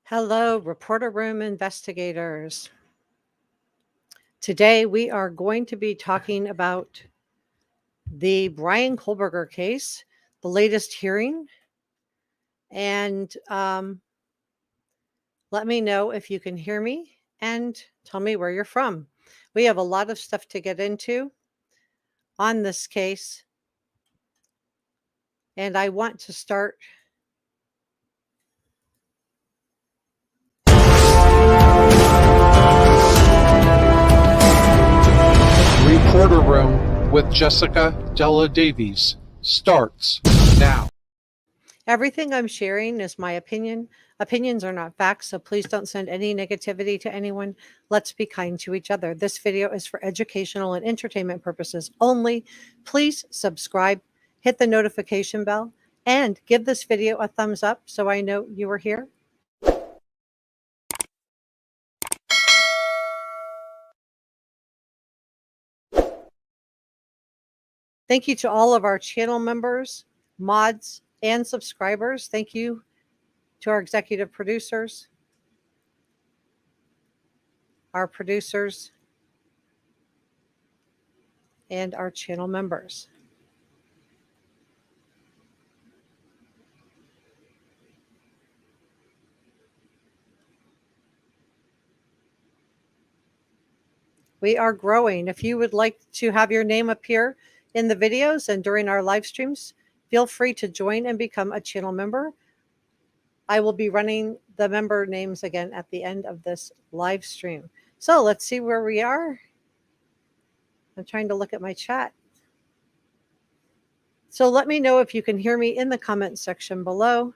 Hello, reporter room investigators. Today we are going to be talking about the Bryan Kohberger case, the latest hearing, and let me know if you can hear me and tell me where you're from. We have a lot of stuff to get into on this case, and I want to start Reporter Room with Jessica Della Davies starts now. Everything I'm sharing is my opinion. Opinions are not facts, so please don't send any negativity to anyone. Let's be kind to each other. This video is for educational and entertainment purposes only. Please subscribe, hit the notification bell, and give this video a thumbs up so I know you were here. Thank you to all of our channel members, mods, and subscribers. Thank you to our executive producers, our producers, and our channel members. We are growing. If you would like to have your name appear in the videos and during our live streams, feel free to join and become a channel member. I will be running the member names again at the end of this live stream. So let's see where we are. I'm trying to look at my chat. So let me know if you can hear me in the comment section below,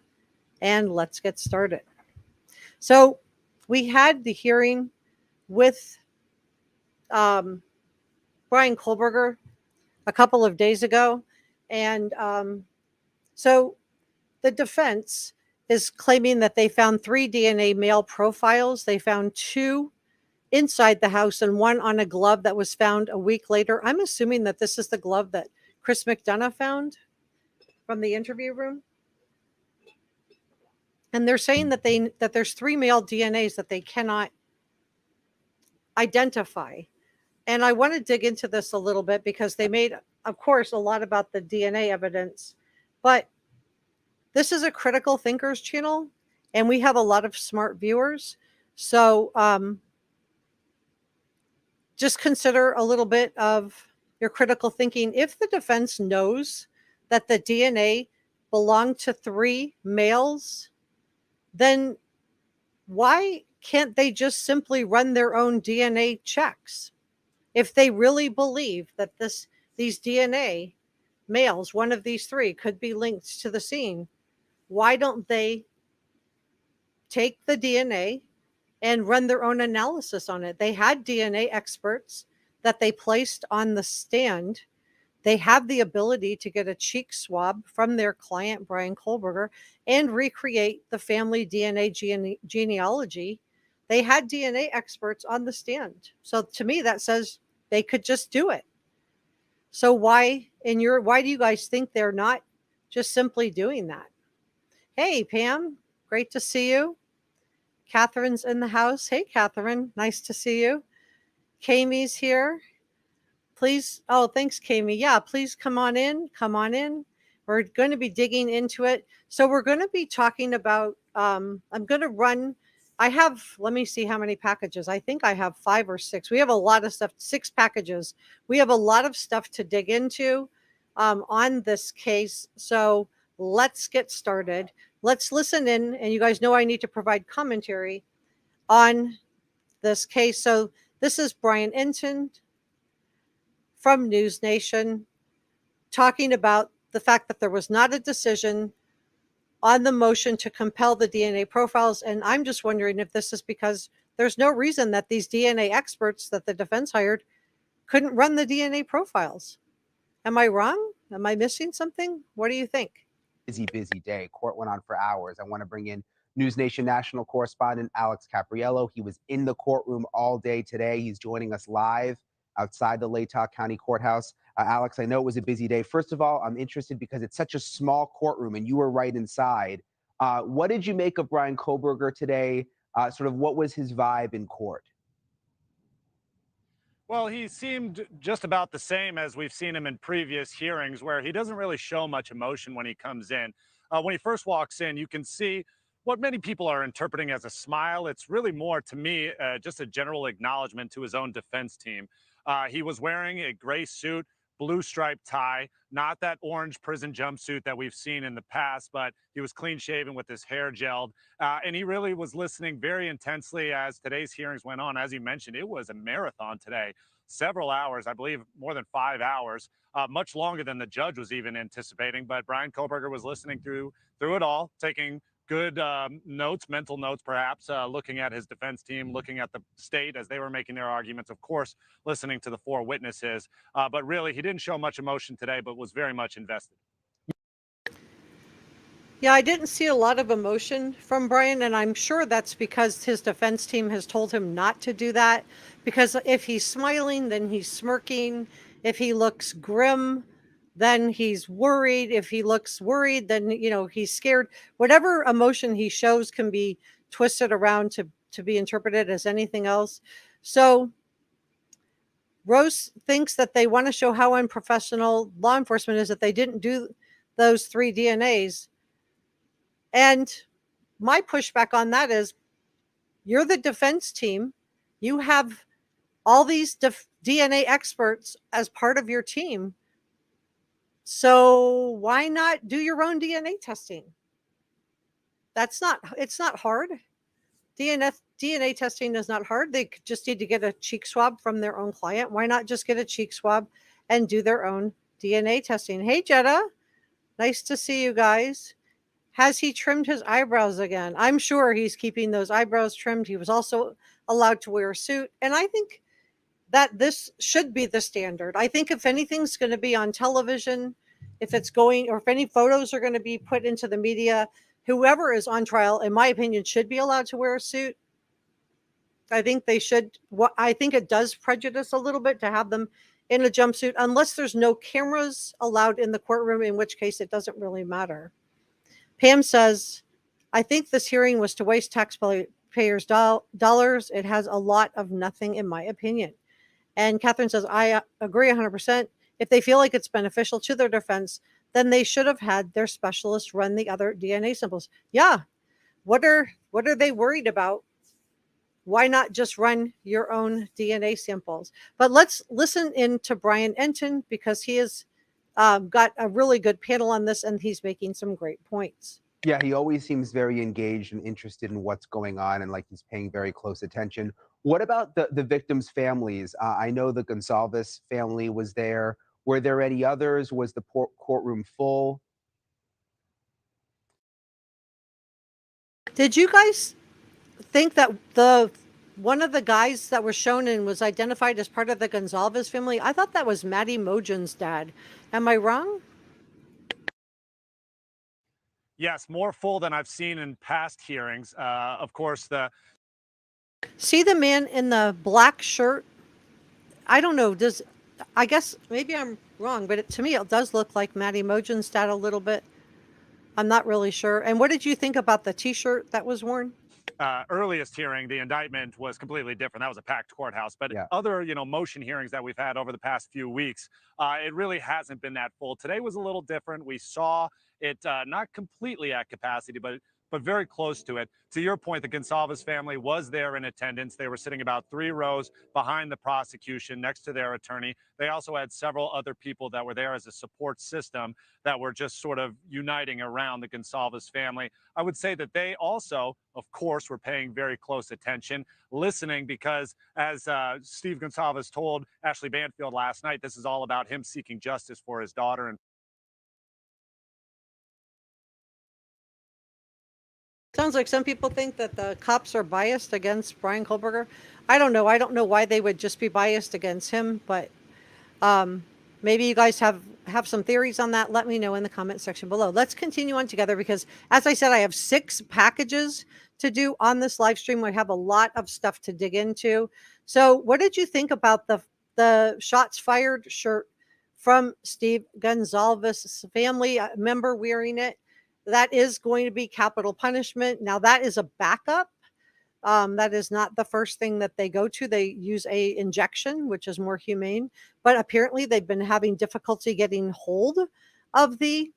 and let's get started. So we had the hearing with Bryan Kohberger a couple of days ago. And so the defense is claiming that they found 3 DNA male profiles. They found 2 inside the house and 1 on a glove that was found a week later. I'm assuming that this is the glove that Chris McDonough found from the interview room. And they're saying that there's 3 male DNAs that they cannot identify. And I want to dig into this a little bit because they made, of course, a lot about the DNA evidence, but this is a critical thinkers channel and we have a lot of smart viewers. So just consider a little bit of your critical thinking. If the defense knows that the DNA belonged to 3 males, then why can't they just simply run their own DNA checks? If they really believe that these DNA males, one of these 3, could be linked to the scene, why don't they take the DNA and run their own analysis on it? They had DNA experts that they placed on the stand. They have the ability to get a cheek swab from their client, Bryan Kohberger, and recreate the family DNA genealogy. They had DNA experts on the stand. So to me, that says they could just do it. So why do you guys think they're not just simply doing that? Hey, Pam, great to see you. Catherine's in the house. Hey, Catherine, nice to see you. Kamie's here. Please. Oh, thanks, Kamie. Yeah, please come on in. Come on in. We're going to be digging into it. So we're going to be talking about, I'm going to run, let me see how many packages. I think I have 5 or 6. We have a lot of stuff, 6 packages. We have a lot of stuff to dig into on this case. So let's get started. Let's listen in. And you guys know I need to provide commentary on this case. So this is Bryan Entin from NewsNation talking about the fact that there was not a decision on the motion to compel the DNA profiles. And I'm just wondering if this is because there's no reason that these DNA experts that the defense hired couldn't run the DNA profiles. Am I wrong? Am I missing something? What do you think? Busy day. Court went on for hours. I want to bring in NewsNation national correspondent Alex Capriello. He was in the courtroom all day today. He's joining us live outside the Latah County Courthouse. Alex, I know it was a busy day. First of all, I'm interested because it's such a small courtroom and you were right inside. What did you make of Bryan Kohberger today? Sort of what was his vibe in court? Well, he seemed just about the same as we've seen him in previous hearings, where he doesn't really show much emotion when he comes in. When he first walks in, you can see what many people are interpreting as a smile. It's really more, to me, just a general acknowledgement to his own defense team. He was wearing a gray suit, blue striped tie, not that orange prison jumpsuit that we've seen in the past, but he was clean shaven with his hair gelled. And he really was listening very intensely as today's hearings went on. As you mentioned, it was a marathon today, several hours, I believe more than 5 hours, much longer than the judge was even anticipating. But Bryan Kohberger was listening through it all, taking good notes, mental notes, perhaps, looking at his defense team, looking at the state as they were making their arguments, of course, listening to the four witnesses. But really, he didn't show much emotion today, but was very much invested. Yeah, I didn't see a lot of emotion from Bryan, and I'm sure that's because his defense team has told him not to do that. Because if he's smiling, then he's smirking. If he looks grim, then he's worried. If he looks worried, then he's scared. Whatever emotion he shows can be twisted around to be interpreted as anything else. So Rose thinks that they want to show how unprofessional law enforcement is that they didn't do those 3 DNAs. And my pushback on that is, you're the defense team. You have all these DNA experts as part of your team. So why not do your own DNA testing? It's not hard. DNA testing is not hard. They just need to get a cheek swab from their own client. Why not just get a cheek swab and do their own DNA testing? Hey, Jetta, nice to see you guys. Has he trimmed his eyebrows again? I'm sure he's keeping those eyebrows trimmed. He was also allowed to wear a suit. And I think that this should be the standard. I think if anything's going to be on television, if any photos are going to be put into the media, whoever is on trial, in my opinion, should be allowed to wear a suit. I think they should. I think it does prejudice a little bit to have them in a jumpsuit, unless there's no cameras allowed in the courtroom, in which case it doesn't really matter. Pam says, I think this hearing was to waste taxpayers' dollars. It has a lot of nothing, in my opinion. And Catherine says, I agree 100%. If they feel like it's beneficial to their defense, then they should have had their specialists run the other DNA samples. Yeah. What are they worried about? Why not just run your own DNA samples? But let's listen in to Bryan Entin, because he has got a really good panel on this, and he's making some great points. Yeah, he always seems very engaged and interested in what's going on, and like he's paying very close attention. What about the victims' families? I know the Gonzalez family was there. Were there any others? Was the courtroom full? Did you guys think that one of the guys that were shown and was identified as part of the Gonzalez family, I thought that was Maddie Mojan's dad. Am I wrong? Yes, more full than I've seen in past hearings. Of course, See the man in the black shirt? I don't know. I guess maybe I'm wrong, but to me, it does look like Maddie Mojan's dad a little bit. I'm not really sure. And what did you think about the T-shirt that was worn? earliest hearing, the indictment was completely different. That was a packed courthouse. But Yeah. other, motion hearings that we've had over the past few weeks, it really hasn't been that full. Today was a little different. We saw it not completely at capacity, but very close to it. To your point, the Gonzalez family was there in attendance. They were sitting about 3 rows behind the prosecution next to their attorney. They also had several other people that were there as a support system that were just sort of uniting around the Gonzalez family. I would say that they also, of course, were paying very close attention, listening, because as Steve Gonzalez told Ashley Banfield last night, this is all about him seeking justice for his daughter. And Sounds like some people think that the cops are biased against Bryan Kohberger. I don't know. I don't know why they would just be biased against him, but maybe you guys have some theories on that. Let me know in the comment section below. Let's continue on together, because as I said, I have 6 packages to do on this live stream. I have a lot of stuff to dig into. So what did you think about the shots fired shirt from Steve Gonzalez's family member wearing it? that is going to be capital punishment. Now, that is a backup. That is not the first thing that they go to. They use a injection, which is more humane. But apparently, they've been having difficulty getting hold of the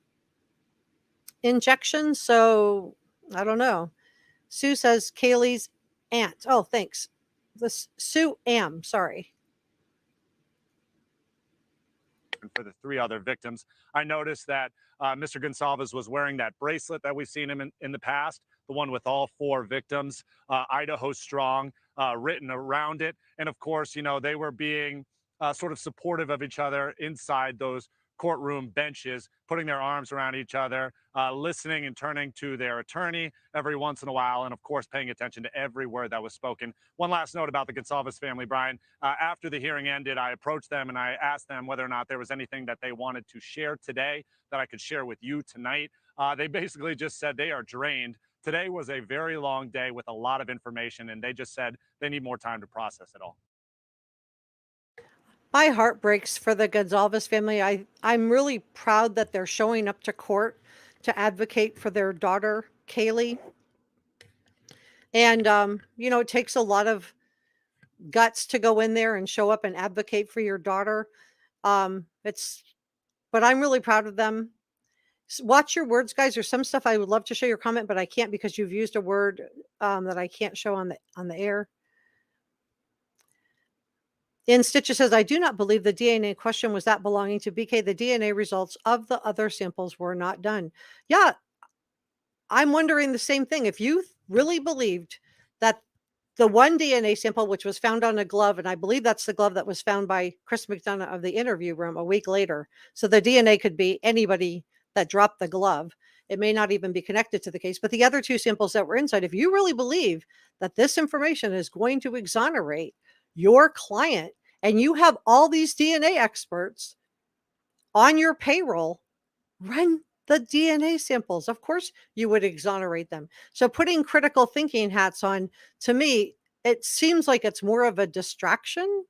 injection. So I don't know. Sue says Kaylee's aunt. Oh, thanks. This Sue Am. Sorry. For the 3 other victims, I noticed that Mr. Gonsalves was wearing that bracelet that we've seen him in the past, the one with all 4 victims, Idaho Strong, written around it. And of course, you know, they were being sort of supportive of each other inside those courtroom benches, putting their arms around each other, listening and turning to their attorney every once in a while, and of course, paying attention to every word that was spoken. One last note about the Gonsalves family, Brian. After the hearing ended, I approached them and I asked them whether or not there was anything that they wanted to share today that I could share with you tonight. They basically just said they are drained. Today was a very long day with a lot of information, and they just said they need more time to process it all. My heart breaks for the Gonsalves family. I'm really proud that they're showing up to court to advocate for their daughter, Kaylee. And, you know, it takes a lot of guts to go in there and show up and advocate for your daughter. But I'm really proud of them. Watch your words, guys. There's some stuff I would love to show your comment, but I can't because you've used a word that I can't show on the air. In Stitches says, I do not believe the DNA question was that belonging to BK. The DNA results of the other samples were not done. Yeah, I'm wondering the same thing. If you really believed that the one DNA sample, which was found on a glove, and I believe that's the glove that was found by Chris McDonough of the interview room a week later. So the DNA could be anybody that dropped the glove. It may not even be connected to the case, but the other 2 samples that were inside, if you really believe that this information is going to exonerate your client, and you have all these DNA experts on your payroll, run the DNA samples. Of course, you would exonerate them. So putting critical thinking hats on, to me, it seems like it's more of a distraction,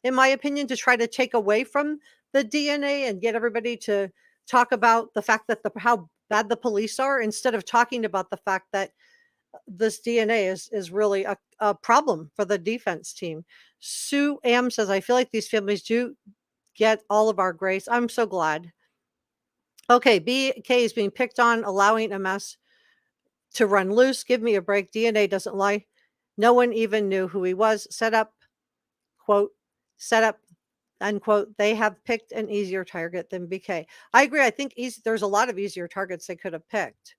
in my opinion, to try to take away from the DNA and get everybody to talk about the fact that how bad the police are, instead of talking about the fact that this DNA is really a problem for the defense team. Sue Am says, I feel like these families do get all of our grace. I'm so glad. Okay, BK is being picked on, allowing a mess to run loose. Give me a break. DNA doesn't lie. No one even knew who he was. Set up, quote, set up, unquote. They have picked an easier target than BK. I agree. I think there's a lot of easier targets they could have picked.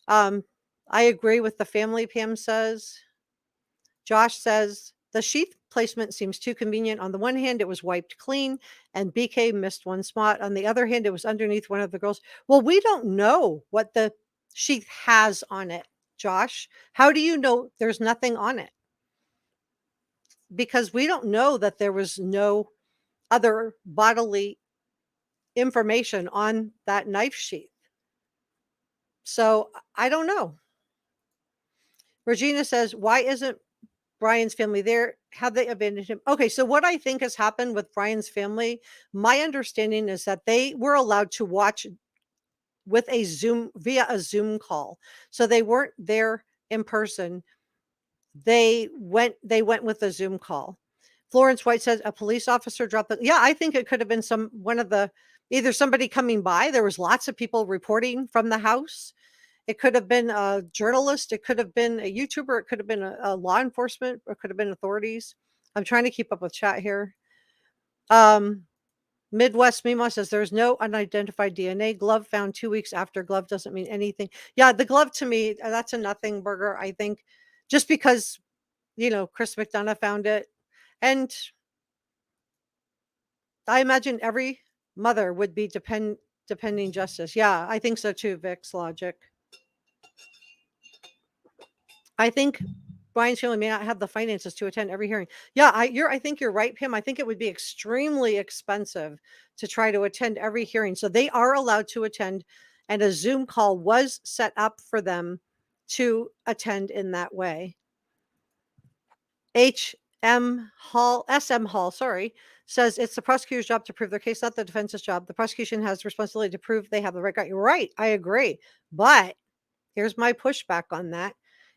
I agree with the family, Pam says. Josh says, the sheath placement seems too convenient. On the one hand, it was wiped clean and BK missed one spot. On the other hand, it was underneath one of the girls. Well, we don't know what the sheath has on it, Josh. How do you know there's nothing on it? Because we don't know that there was no other bodily information on that knife sheath. So I don't know. Regina says, why isn't Bryan's family there? Have they abandoned him? Okay, so what I think has happened with Bryan's family, my understanding is that they were allowed to watch with via a Zoom call. So they weren't there in person. They went with a Zoom call. Florence White says a police officer dropped the, yeah, I think it could have been either somebody coming by. There was lots of people reporting from the house. It could have been a journalist. It could have been a YouTuber. It could have been a law enforcement. It could have been authorities. I'm trying to keep up with chat here. Midwest Mimo says there's no unidentified DNA. Glove found 2 weeks after. Glove doesn't mean anything. Yeah, the glove to me, that's a nothing burger. I think just because, you know, Chris McDonough found it. And I imagine every mother would be depending justice. Yeah, I think so too, Vic's logic. I think Bryan's family may not have the finances to attend every hearing. Yeah, I think you're right, Pam. I think it would be extremely expensive to try to attend every hearing. So they are allowed to attend, and a Zoom call was set up for them to attend in that way. SM Hall, sorry, says it's the prosecutor's job to prove their case, not the defense's job. The prosecution has the responsibility to prove they have the right guy. You're right. I agree. But here's my pushback on that.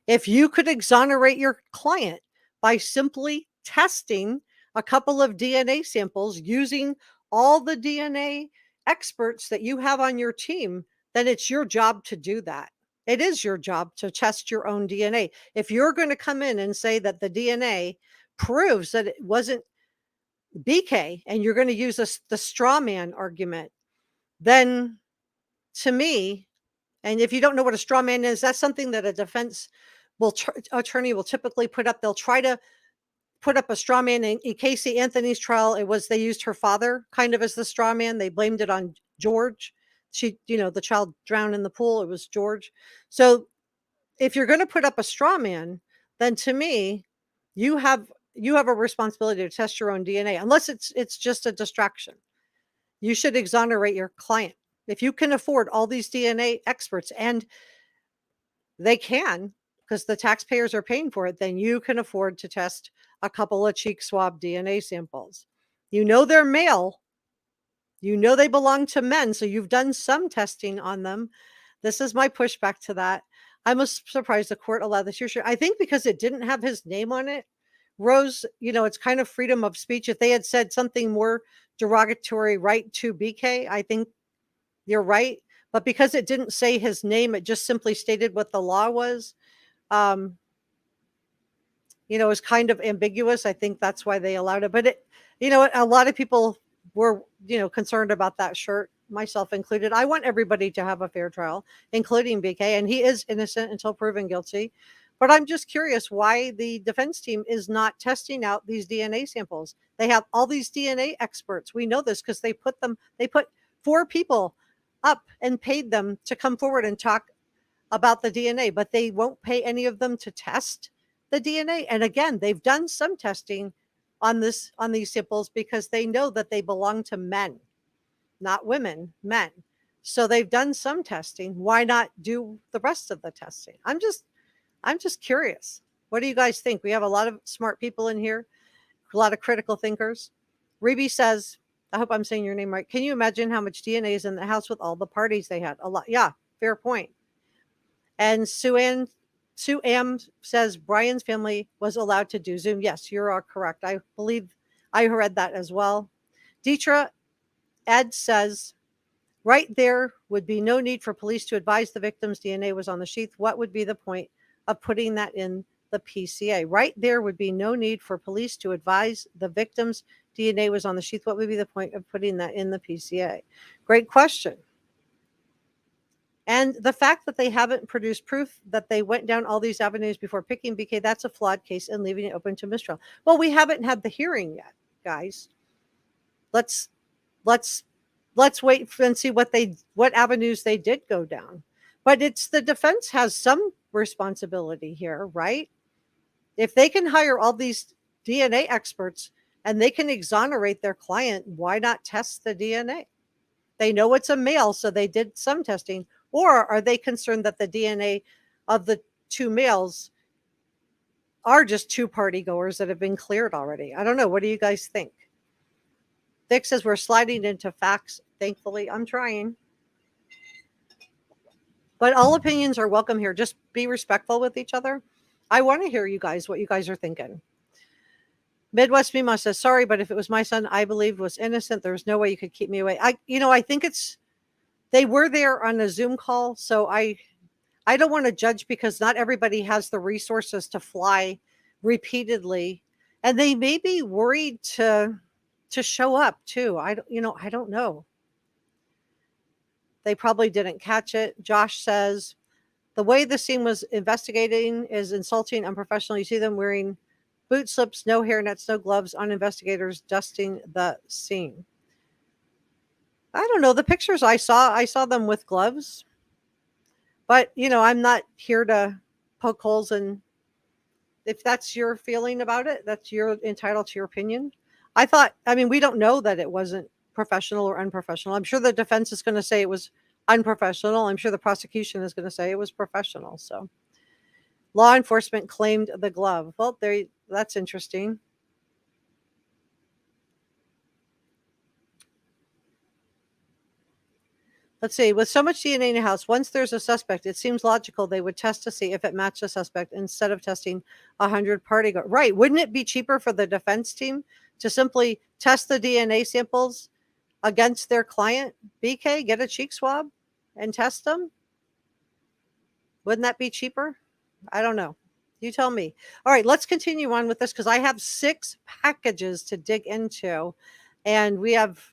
If you could exonerate your client by simply testing a couple of DNA samples using all the DNA experts that you have on your team, then it's your job to do that. It is your job to test your own DNA. If you're going to come in and say that the DNA proves that it wasn't BK and you're going to use the straw man argument, then to me, and if you don't know what a straw man is, that's something that a defense attorney will typically put up. They'll try to put up a straw man. In Casey Anthony's trial, they used her father kind of as the straw man. They blamed it on George. The child drowned in the pool. It was George. So if you're going to put up a straw man, then to me, you have a responsibility to test your own DNA, unless it's just a distraction. You should exonerate your client. If you can afford all these DNA experts, and they can, because the taxpayers are paying for it, then you can afford to test a couple of cheek swab DNA samples. They're male. They belong to men, so you've done some testing on them. This is my pushback to that. I'm surprised the court allowed this. I think because it didn't have his name on it. Rose, it's kind of freedom of speech. If they had said something more derogatory right to BK, I think you're right. But because it didn't say his name, it just simply stated what the law was. It was kind of ambiguous. I think that's why they allowed it. But a lot of people were, concerned about that shirt, myself included. I want everybody to have a fair trial, including BK, and he is innocent until proven guilty. But I'm just curious why the defense team is not testing out these DNA samples. They have all these DNA experts. We know this because they put 4 people up and paid them to come forward and talk about the DNA, but they won't pay any of them to test the DNA. And again, they've done some testing on these samples because they know that they belong to men, not women, men. So they've done some testing. Why not do the rest of the testing? I'm just curious. What do you guys think? We have a lot of smart people in here, a lot of critical thinkers. Reby says, I hope I'm saying your name right. Can you imagine how much DNA is in the house with all the parties they had? A lot. Yeah, fair point. And Sue Am says Brian's family was allowed to do Zoom. Yes, you are correct. I believe I read that as well. Deetra Ed says, right there would be no need for police to advise the victim's DNA was on the sheath. What would be the point of putting that in the PCA? Right there would be no need for police to advise the victim's DNA was on the sheath. What would be the point of putting that in the PCA? Great question. And the fact that they haven't produced proof that they went down all these avenues before picking BK, that's a flawed case and leaving it open to mistrial. Well, we haven't had the hearing yet, guys. Let's wait and see what avenues they did go down. But it's the defense has some responsibility here, right? If they can hire all these DNA experts and they can exonerate their client, why not test the DNA? They know it's a male, so they did some testing. Or are they concerned that the DNA of the 2 males are just 2 party goers that have been cleared already? I don't know. What do you guys think? Dick says we're sliding into facts. Thankfully, I'm trying. But all opinions are welcome here. Just be respectful with each other. I want to hear what you guys are thinking. Midwest Mima says, sorry, but if it was my son, I believe was innocent. There's no way you could keep me away. I think they were there on a Zoom call. So I don't want to judge because not everybody has the resources to fly repeatedly. And they may be worried to show up too. I don't know. They probably didn't catch it. Josh says, the way the scene was investigating is insulting, unprofessional. You see them wearing boot slips, no hairnets, no gloves on investigators dusting the scene. I don't know. The pictures I saw them with gloves. But, I'm not here to poke holes in. If that's your feeling about it, you're entitled to your opinion. We don't know that it wasn't professional or unprofessional. I'm sure the defense is going to say it was unprofessional. I'm sure the prosecution is going to say it was professional. So law enforcement claimed the glove. Well, that's interesting. Let's see. With so much DNA in the house, once there's a suspect, it seems logical they would test to see if it matched the suspect instead of testing 100 party. Right. Wouldn't it be cheaper for the defense team to simply test the DNA samples against their client, BK, get a cheek swab and test them? Wouldn't that be cheaper? I don't know. You tell me. All right, let's continue on with this because I have 6 packages to dig into, and we have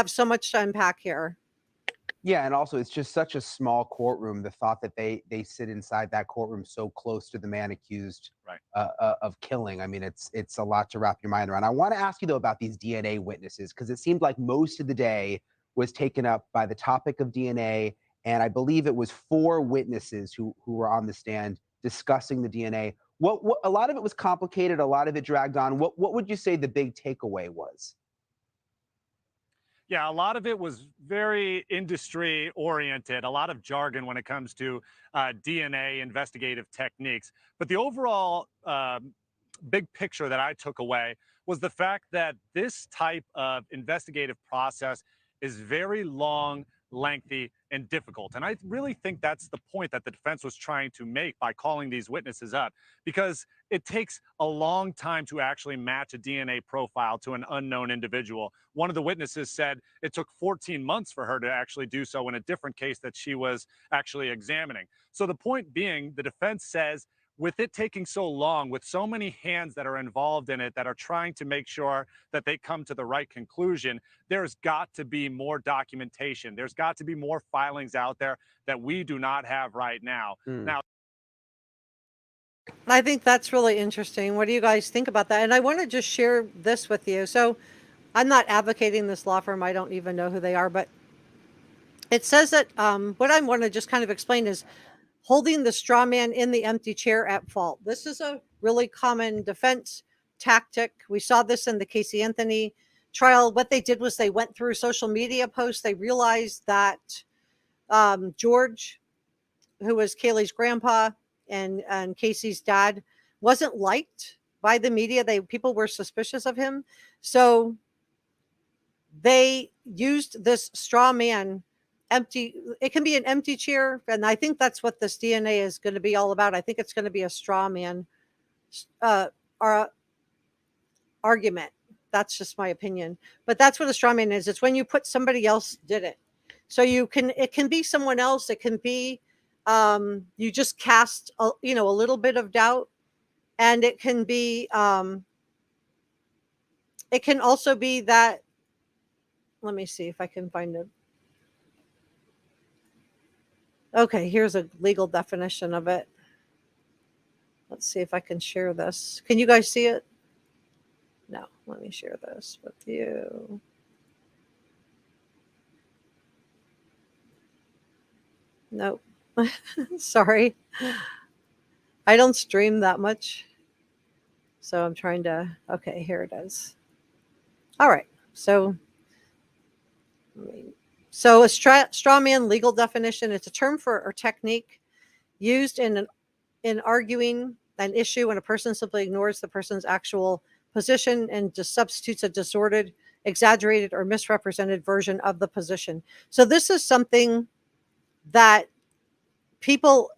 so much to unpack here. Yeah, and also it's just such a small courtroom. The thought that they sit inside that courtroom so close to the man accused Right. Of killing. I mean, it's a lot to wrap your mind around. I want to ask you though about these DNA witnesses because it seemed like most of the day was taken up by the topic of DNA, and I believe it was 4 witnesses who were on the stand discussing the DNA. What a lot of it was complicated, a lot of it dragged on. What would you say the big takeaway was? Yeah, a lot of it was very industry oriented, a lot of jargon when it comes to DNA investigative techniques. But the overall big picture that I took away was the fact that this type of investigative process is very long, lengthy, and difficult. And I really think that's the point that the defense was trying to make by calling these witnesses up, because it takes a long time to actually match a DNA profile to an unknown individual. One of the witnesses said it took 14 months for her to actually do so in a different case that she was actually examining. So the point being, the defense says with it taking so long, with so many hands that are involved in it that are trying to make sure that they come to the right conclusion, there's got to be more documentation. There's got to be more filings out there that we do not have right now. Now, I think that's really interesting. What do you guys think about that? And I want to just share this with you. So I'm not advocating this law firm. I don't even know who they are, but it says that what I want to just kind of explain is holding the straw man in the empty chair at fault. This is a really common defense tactic. We saw this in the Casey Anthony trial. What they did was they went through social media posts. They realized that George, who was Kaylee's grandpa and Casey's dad, wasn't liked by the media. People were suspicious of him. So they used this straw man it can be an empty chair, and I think that's what this DNA is going to be all about. I think it's going to be a straw man argument. That's just my opinion, but that's what a straw man is. It's when you put somebody else did it. So it can be someone else. It can be you just cast a little bit of doubt, and it can be it can also be that. Let me see if I can find it. Okay, here's a legal definition of it. Let's see if I can share this. Can you guys see it? No, let me share this with you. Nope. Sorry. I don't stream that much. So I'm trying to, okay, here it is. All right. So a straw man legal definition, it's a term for or technique used in arguing an issue when a person simply ignores the person's actual position and just substitutes a distorted, exaggerated, or misrepresented version of the position. So this is something that people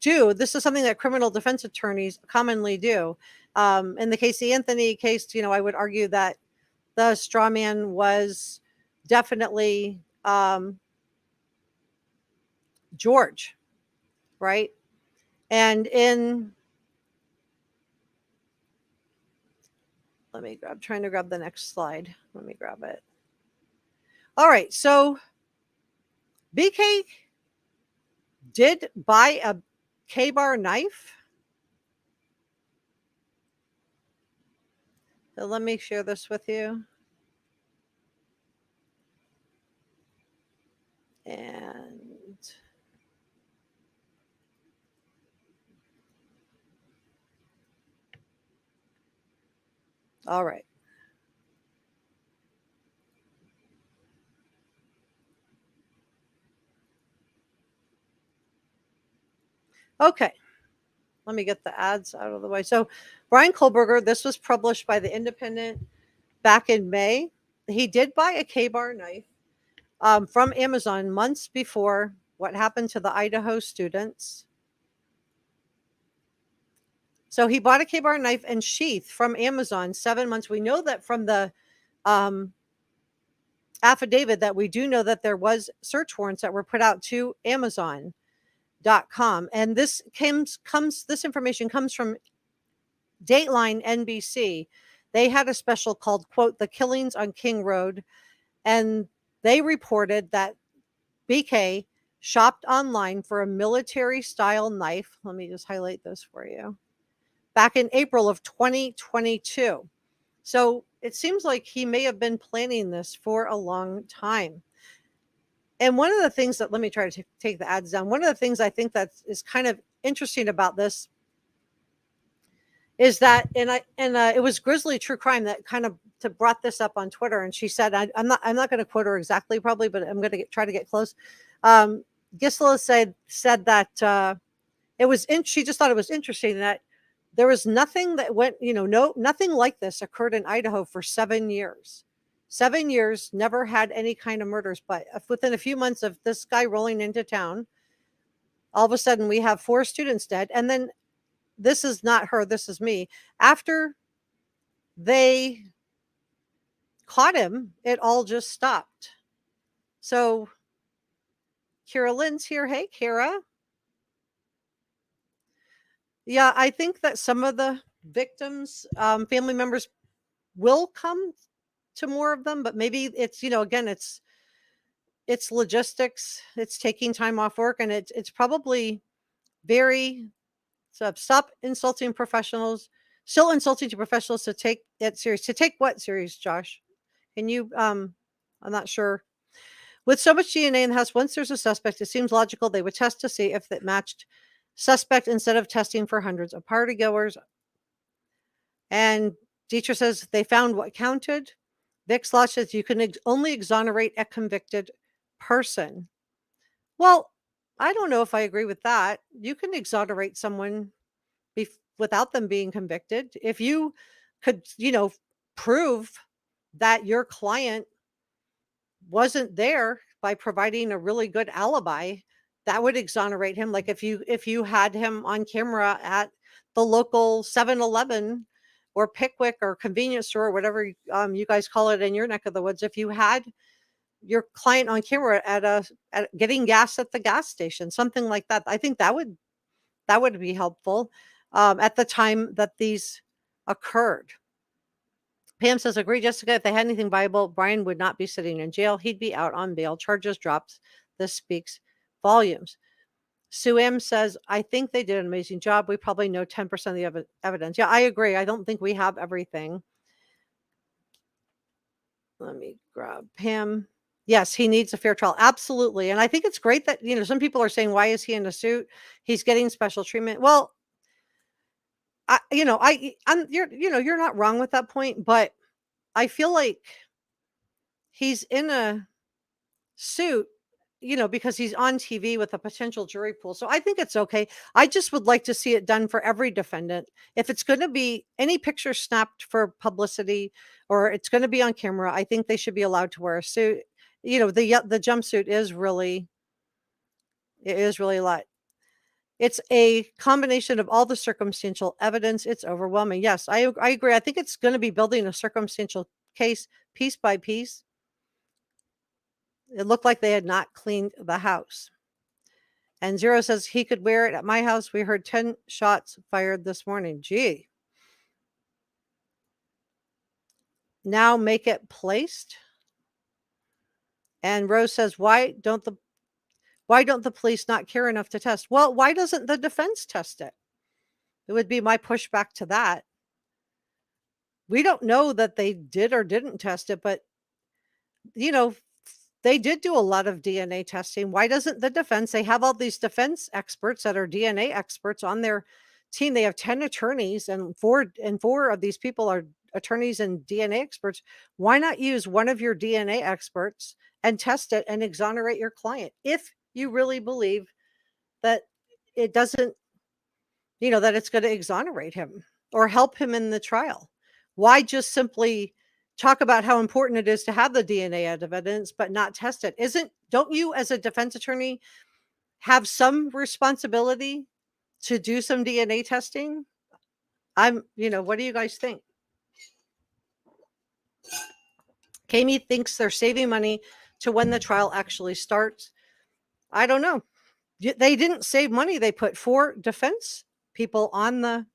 do. This is something that criminal defense attorneys commonly do. In the Casey Anthony case, I would argue that the straw man was definitely George, right? And trying to grab the next slide. Let me grab it. All right, so BK did buy a K-bar knife. So let me share this with you. And all right. Okay. Let me get the ads out of the way. So Bryan Kohberger, this was published by the Independent back in May. He did buy a K-bar knife. from Amazon months before what happened to the Idaho students. So he bought a K-bar knife and sheath from Amazon 7 months. We know that from the affidavit that we do know that there was search warrants that were put out to Amazon.com. And this information comes from Dateline NBC. They had a special called, quote, The Killings on King Road. And they reported that BK shopped online for a military style knife. Let me just highlight this for you. Back in April of 2022. So it seems like he may have been planning this for a long time. And one of the things that, let me try to take the ads down. One of the things I think that is kind of interesting about this is that, it was Grizzly True Crime that kind of brought this up on Twitter, and she said, I'm not going to quote her exactly, probably, but I'm going to try to get close. Gisela said that she just thought it was interesting that there was nothing that went, nothing like this occurred in Idaho for 7 years. 7 years, never had any kind of murders, but within a few months of this guy rolling into town, all of a sudden we have 4 students dead, and then this is not her, this is me. After they caught him, it all just stopped. So Kira Lynn's here. Hey, Kira. Yeah, I think that some of the victims, family members will come to more of them, but maybe it's, again, it's logistics. It's taking time off work, and it's probably very, so stop insulting professionals. Still insulting to professionals to take it serious. To take what serious, Josh? Can you, I'm not sure. With so much DNA in the house, once there's a suspect, it seems logical they would test to see if it matched suspect instead of testing for hundreds of partygoers. And Dietrich says they found what counted. Vic Slosh says you can only exonerate a convicted person. Well, I don't know if I agree with that. You can exonerate someone without them being convicted. If you could, prove that your client wasn't there by providing a really good alibi, that would exonerate him. Like if you had him on camera at the local 7-Eleven or Pickwick or convenience store, or whatever you guys call it in your neck of the woods, if you had your client on camera at getting gas at the gas station, something like that, I think that would be helpful at the time that these occurred. Pam says, agree, Jessica. If they had anything viable, Bryan would not be sitting in jail. He'd be out on bail. Charges drops. This speaks volumes. Sue M says, I think they did an amazing job. We probably know 10% of the evidence. Yeah, I agree. I don't think we have everything. Let me grab Pam. Yes, he needs a fair trial. Absolutely. And I think it's great that, some people are saying, why is he in a suit? He's getting special treatment. Well, you're not wrong with that point, but I feel like he's in a suit, because he's on TV with a potential jury pool. So I think it's okay. I just would like to see it done for every defendant. If it's going to be any picture snapped for publicity or it's going to be on camera, I think they should be allowed to wear a suit. The jumpsuit is really a lot. It's a combination of all the circumstantial evidence. It's overwhelming. Yes, I agree. I think it's going to be building a circumstantial case piece by piece. It looked like they had not cleaned the house. And Zero says he could wear it at my house. We heard 10 shots fired this morning. Gee. Now make it placed. And Rose says, why don't the police not care enough to test? Well, why doesn't the defense test it? It would be my pushback to that. We don't know that they did or didn't test it, but they did do a lot of DNA testing. Why doesn't the defense? They have all these defense experts that are DNA experts on their team. They have 10 attorneys, and four of these people are attorneys and DNA experts. Why not use one of your DNA experts and test it and exonerate your client if you really believe that it doesn't, that it's going to exonerate him or help him in the trial? Why just simply talk about how important it is to have the DNA evidence, but not test it. Don't you as a defense attorney have some responsibility to do some DNA testing? What do you guys think? Kami thinks they're saving money to when the trial actually starts. I don't know. They didn't save money. They put 4 defense people on the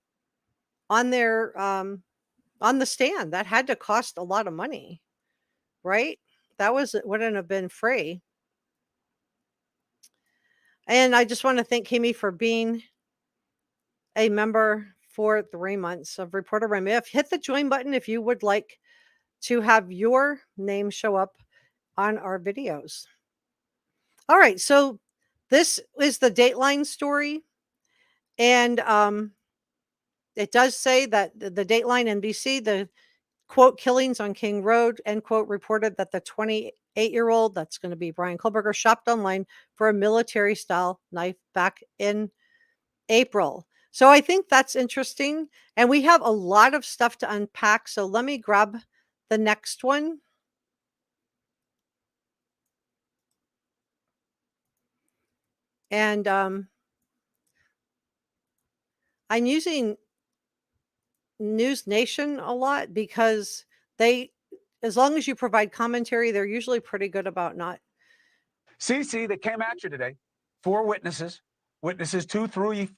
stand. That had to cost a lot of money, right? That wouldn't have been free. And I just want to thank Kami for being a member for 3 months of Reporter Room. Hit the join button if you would like to have your name show up on our videos. All right, so this is the Dateline story, and it does say that the Dateline NBC, the quote killings on King Road, end quote, reported that the 28-year-old, that's going to be Bryan Kohberger, shopped online for a military style knife back in April. So I think that's interesting, and we have a lot of stuff to unpack. So let me grab the next one. And I'm using NewsNation a lot because as long as you provide commentary, they're usually pretty good about not. CC, that came at you today, 4 witnesses, witnesses 2, 3,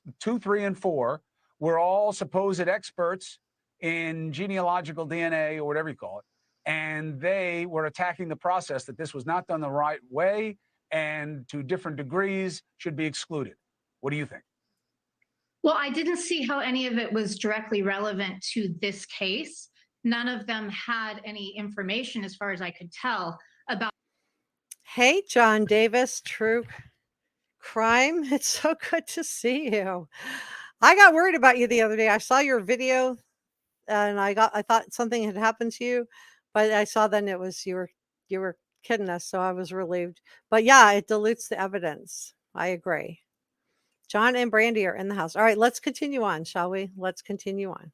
and 4, were all supposed experts in genealogical DNA or whatever you call it. And they were attacking the process that this was not done the right way and to different degrees should be excluded. What do you think? Well, I didn't see how any of it was directly relevant to this case. None of them had any information, as far as I could tell, about. Hey, John Davis, True Crime. It's so good to see you. I got worried about you the other day. I saw your video and I thought something had happened to you, but I saw then it was you were kidding us, so I was relieved. But yeah, it dilutes the evidence. I agree. John and Brandy are in the house. All right, let's continue on, shall we? Let's continue on.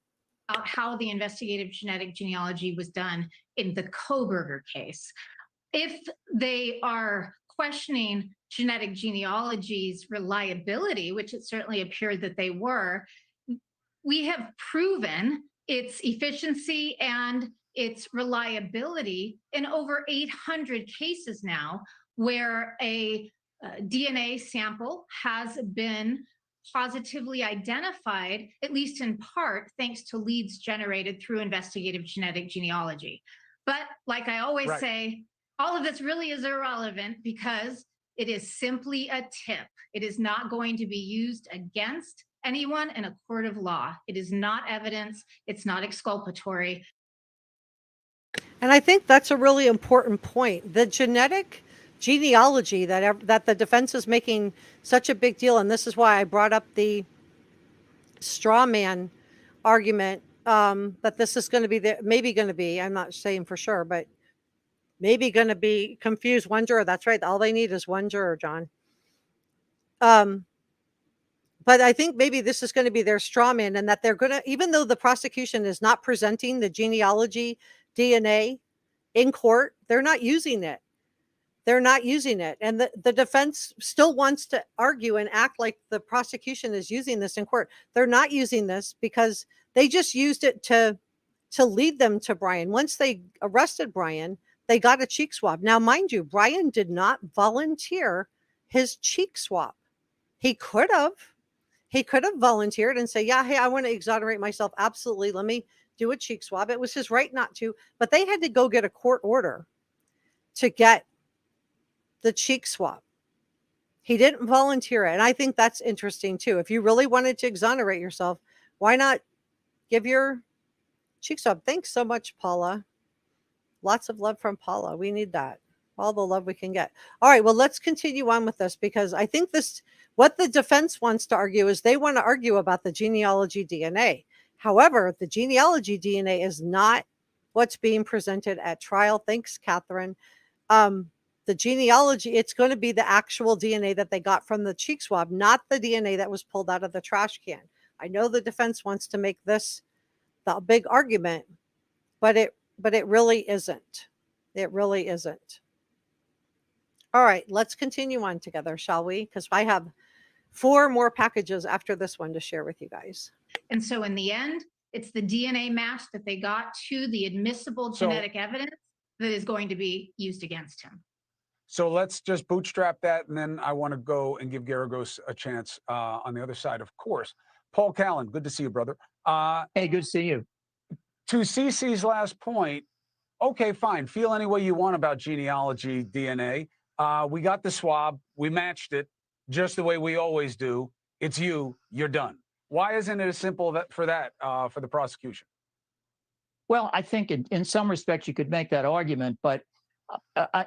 About how the investigative genetic genealogy was done in the Kohberger case. If they are questioning genetic genealogy's reliability, which it certainly appeared that they were, we have proven its efficiency and its reliability in over 800 cases now, where a DNA sample has been positively identified, at least in part, thanks to leads generated through investigative genetic genealogy. But like I always say, all of this really is irrelevant because it is simply a tip. It is not going to be used against anyone in a court of law. It is not evidence. It's not exculpatory. And I think that's a really important point. The genetic genealogy that the defense is making such a big deal, and this is why I brought up the straw man argument, that this is going to be maybe going to be, I'm not saying for sure, but maybe going to be confused one juror. That's right. All they need is one juror, John. But I think maybe this is going to be their straw man, and that they're going to, even though the prosecution is not presenting the genealogy DNA in court, they're not using it. They're not using it. And the defense still wants to argue and act like the prosecution is using this in court. They're not using this because they just used it to lead them to Bryan. Once they arrested Bryan, they got a cheek swab. Now, mind you, Bryan did not volunteer his cheek swab. He could have volunteered and say, yeah, hey, I want to exonerate myself. Absolutely. Let me do a cheek swab. It was his right not to, but they had to go get a court order to get the cheek swab. He didn't volunteer it. And I think that's interesting too. If you really wanted to exonerate yourself, why not give your cheek swab? Thanks so much, Paula. Lots of love from Paula. We need that. All the love we can get. All right, well, let's continue on with this, because I think what the defense wants to argue is they want to argue about the genealogy DNA. However, the genealogy DNA is not what's being presented at trial. Thanks, Catherine. The genealogy, it's going to be the actual DNA that they got from the cheek swab, not the DNA that was pulled out of the trash can. I know the defense wants to make this the big argument, but but it really isn't. It really isn't. All right, let's continue on together, shall we? Because I have 4 more packages after this one to share with you guys. And so in the end, it's the DNA match that they got to the admissible genetic evidence that is going to be used against him. So let's just bootstrap that, and then I want to go and give Garagos a chance on the other side, of course. Paul Callan, good to see you, brother. Hey, good to see you. To Cece's last point, okay, fine. Feel any way you want about genealogy DNA. We got the swab. We matched it just the way we always do. It's you. You're done. Why isn't it as simple for the prosecution? Well, I think in some respects you could make that argument, but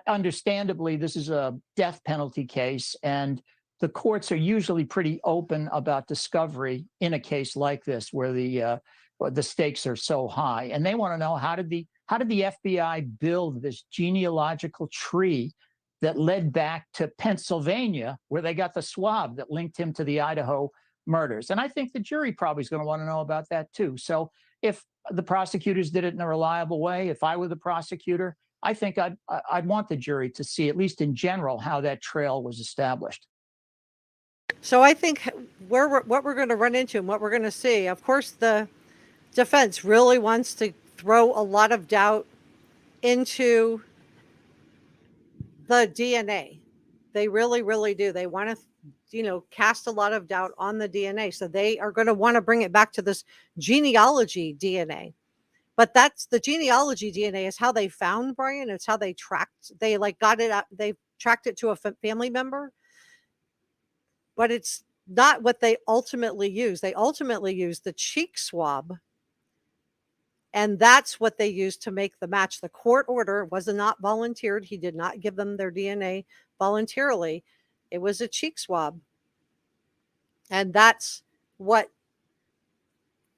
understandably, this is a death penalty case, and the courts are usually pretty open about discovery in a case like this, where the stakes are so high, and they want to know how did the FBI build this genealogical tree that led back to Pennsylvania, where they got the swab that linked him to the Idaho murders. And I think the jury probably is going to want to know about that too. So if the prosecutors did it in a reliable way, if I were the prosecutor, I think I'd want the jury to see, at least in general, how that trail was established. So I think what we're going to run into and what we're going to see, of course, the defense really wants to throw a lot of doubt into the DNA. They really, really do. They want to, cast a lot of doubt on the DNA. So they are going to want to bring it back to this genealogy DNA. But that's the genealogy DNA is how they found Bryan. It's how they got it out. They tracked it to a family member. But it's not what they ultimately use. They ultimately use the cheek swab. And that's what they used to make the match. The court order was not volunteered. He did not give them their DNA voluntarily. It was a cheek swab. And that's what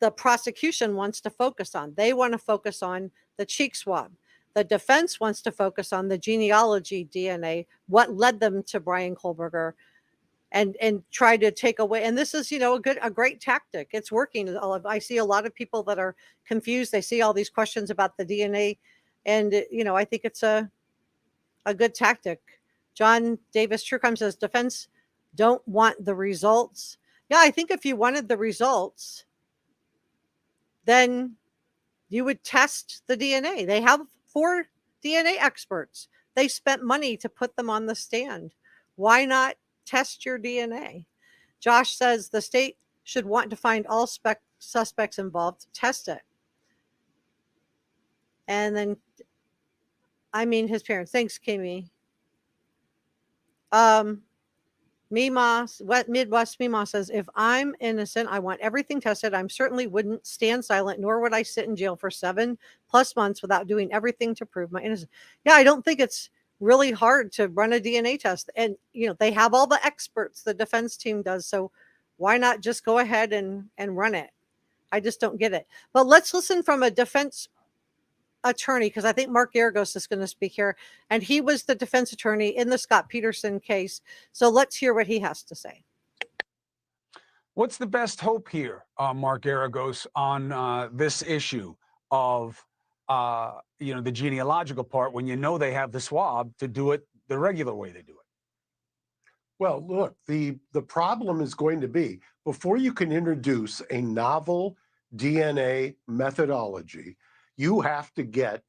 the prosecution wants to focus on. They want to focus on the cheek swab. The defense wants to focus on the genealogy DNA, what led them to Bryan Kohberger, and try to take away. And this is, a great tactic. It's working. I see a lot of people that are confused. They see all these questions about the DNA, and I think it's a good tactic. John Davis Truecrime says defense don't want the results. Yeah, I think if you wanted the results, then you would test the DNA. They have 4 DNA experts. They spent money to put them on the stand. Why not test your DNA? Josh says the state should want to find all suspects involved, test it. And then, his parents. Thanks, Kimmy. Midwest Mima says, if I'm innocent, I want everything tested. I certainly wouldn't stand silent, nor would I sit in jail for 7+ months without doing everything to prove my innocence. Yeah, I don't think it's really hard to run a DNA test. And, they have all the experts, the defense team does. So why not just go ahead and run it? I just don't get it. But let's listen from a defense attorney, because I think Mark Garagos is going to speak here, and he was the defense attorney in the Scott Peterson case. So let's hear what he has to say. What's the best hope here, Mark Garagos, on this issue of the genealogical part, when they have the swab to do it the regular way they do it? Well, look, the problem is going to be, before you can introduce a novel DNA methodology, you have to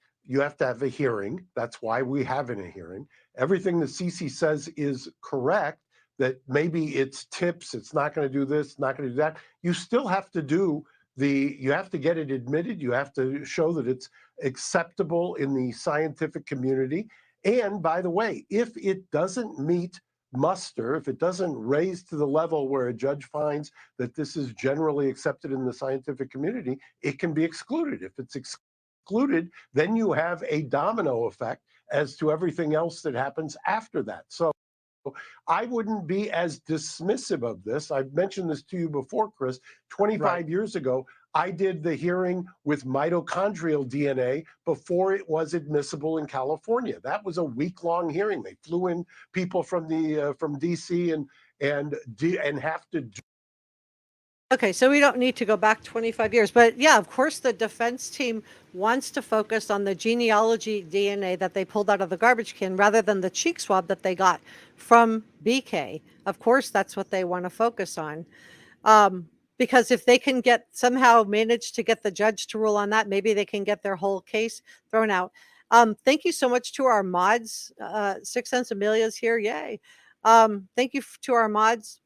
have a hearing. That's why we have a hearing. Everything that Cece says is correct, that maybe it's tips, it's not going to do this, not going to do that. You still have to you have to get it admitted. You have to show that it's acceptable in the scientific community. And by the way, if it doesn't meet muster, if it doesn't raise to the level where a judge finds that this is generally accepted in the scientific community, it can be excluded. If it's excluded, then you have a domino effect as to everything else that happens after that. So I wouldn't be as dismissive of this. I've mentioned this to you before, Chris. 25 years ago, I did the hearing with mitochondrial DNA before it was admissible in California. That was a week-long hearing. They flew in people from DC and have to Okay, so we don't need to go back 25 years. But yeah, of course, the defense team wants to focus on the genealogy DNA that they pulled out of the garbage can rather than the cheek swab that they got from BK. Of course, that's what they want to focus on. Because if they can somehow manage to get the judge to rule on that, maybe they can get their whole case thrown out. Thank you so much to our mods. 6 Cents Amelia's here. Yay. Thank you to our mods,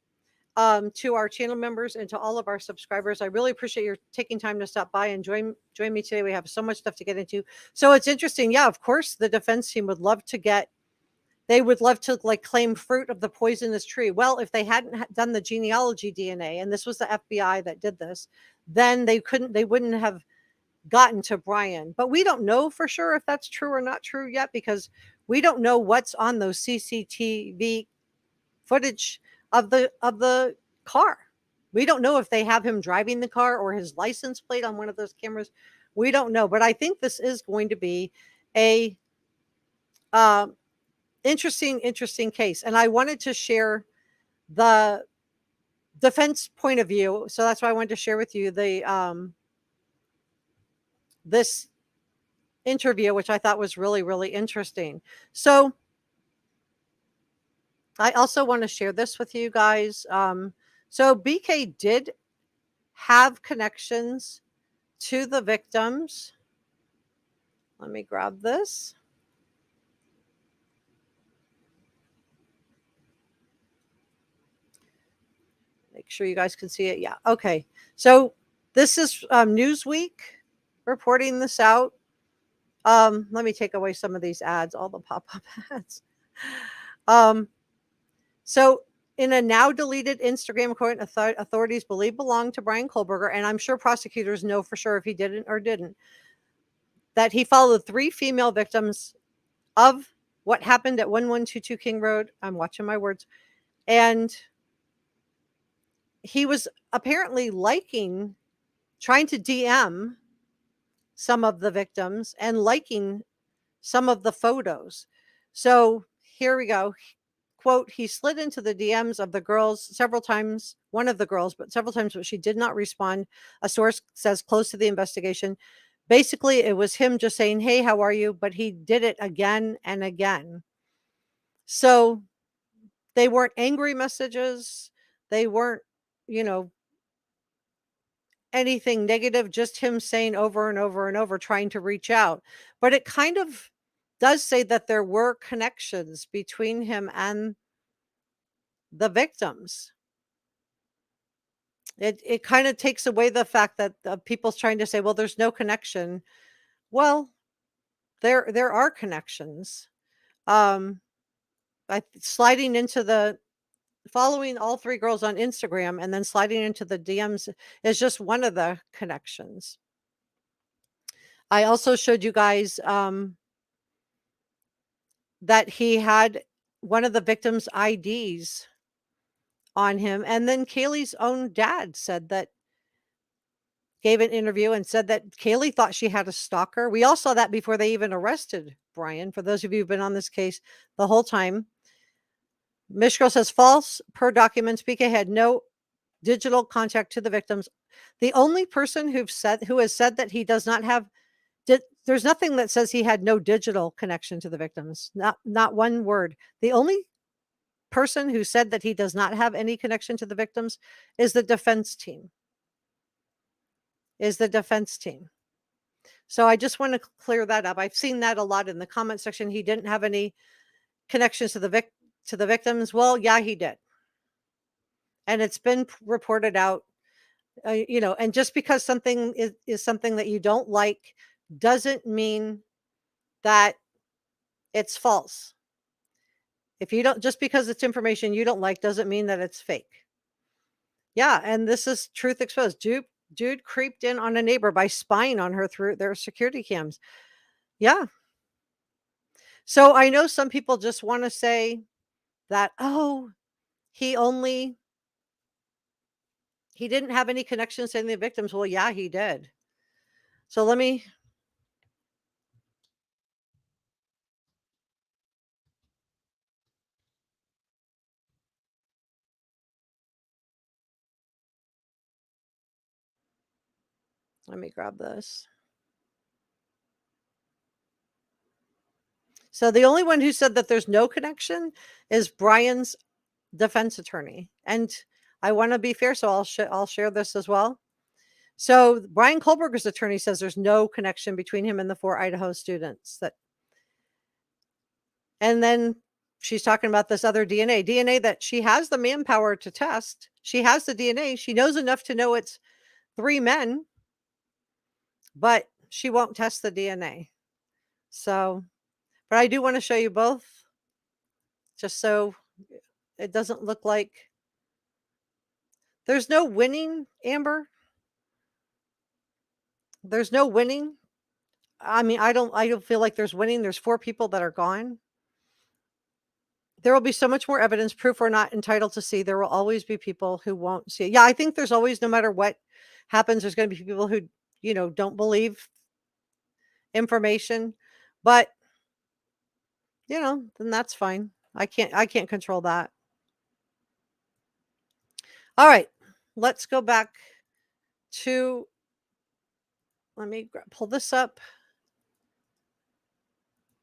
to our channel members, and to all of our subscribers. I really appreciate your taking time to stop by and join me today. We have so much stuff to get into. So it's interesting. Yeah, of course, the defense team would love to like claim fruit of the poisonous tree. Well, if they hadn't done the genealogy DNA, and this was the FBI that did this, then they wouldn't have gotten to Bryan. But we don't know for sure if that's true or not true yet, because we don't know what's on those CCTV footage of the car. We don't know if they have him driving the car or his license plate on one of those cameras. We don't know, but I think this is going to be a interesting case. And I wanted to share the defense point of view, so that's why I wanted to share with you the this interview, which I thought was really, really interesting. So I also want to share this with you guys. So BK did have connections to the victims. Let me grab this. Make sure you guys can see it. Yeah. Okay. So this is Newsweek reporting this out. Let me take away some of these ads, all the pop-up ads. So in a now deleted Instagram account, authorities believe belonged to Bryan Kohberger, and I'm sure prosecutors know for sure if he didn't or didn't, that he followed 3 female victims of what happened at 1122 King Road. I'm watching my words. And he was apparently trying to DM some of the victims and liking some of the photos. So here we go. Quote, he slid into the DMs of the girls several times, one of the girls, but several times, but she did not respond. A source says close to the investigation. Basically, it was him just saying, hey, how are you? But he did it again and again. So they weren't angry messages. They weren't, anything negative, just him saying over and over and over, trying to reach out. But it kind of does say that there were connections between him and the victims. It kind of takes away the fact that people's trying to say, well, there's no connection. Well, there are connections. Sliding into following all 3 girls on Instagram and then sliding into the DMs is just one of the connections. I also showed you guys that he had one of the victims' IDs on him. And then Kaylee's own dad gave an interview and said that Kaylee thought she had a stalker. We all saw that before they even arrested Bryan. For those of you who've been on this case the whole time. Mishko says false per documents. BK had no digital contact to the victims. The only person who has said that he does not have, there's nothing that says he had no digital connection to the victims. Not one word. The only person who said that he does not have any connection to the victims is the defense team. So I just want to clear that up. I've seen that a lot in the comment section. He didn't have any connections to the victims. Well, yeah, he did. And it's been reported out, and just because something is something that you don't like doesn't mean that it's false. If you don't, just because it's information you don't like doesn't mean that it's fake. Yeah, and this is truth exposed. Dude creeped in on a neighbor by spying on her through their security cams. Yeah. So I know some people just want to say that, oh, he didn't have any connections to any of the victims. Well, yeah, he did. So let me Let me grab this. So the only one who said that there's no connection is Bryan's defense attorney. And I want to be fair, so I'll share this as well. So Bryan Kohberger's attorney says there's no connection between him and the 4 Idaho students. And then she's talking about this other DNA that she has the manpower to test. She has the DNA. She knows enough to know it's 3 men, but she won't test the DNA. So, but I do want to show you both just so it doesn't look like there's no winning, Amber. There's no winning. I mean, I don't feel like there's winning. There's 4 people that are gone. There will be so much more evidence, proof or not entitled to see. There will always be people who won't see it. Yeah, I think there's always, no matter what happens, there's going to be people who, don't believe information. But, then that's fine. I can't control that. All right, let's go back to, let me pull this up.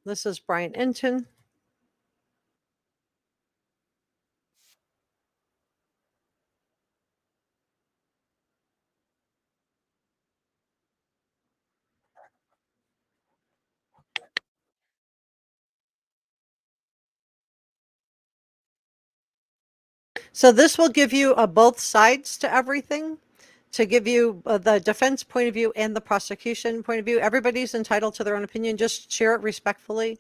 This is Bryan Entin. So this will give you both sides to everything, to give you the defense point of view and the prosecution point of view. Everybody's entitled to their own opinion. Just share it respectfully.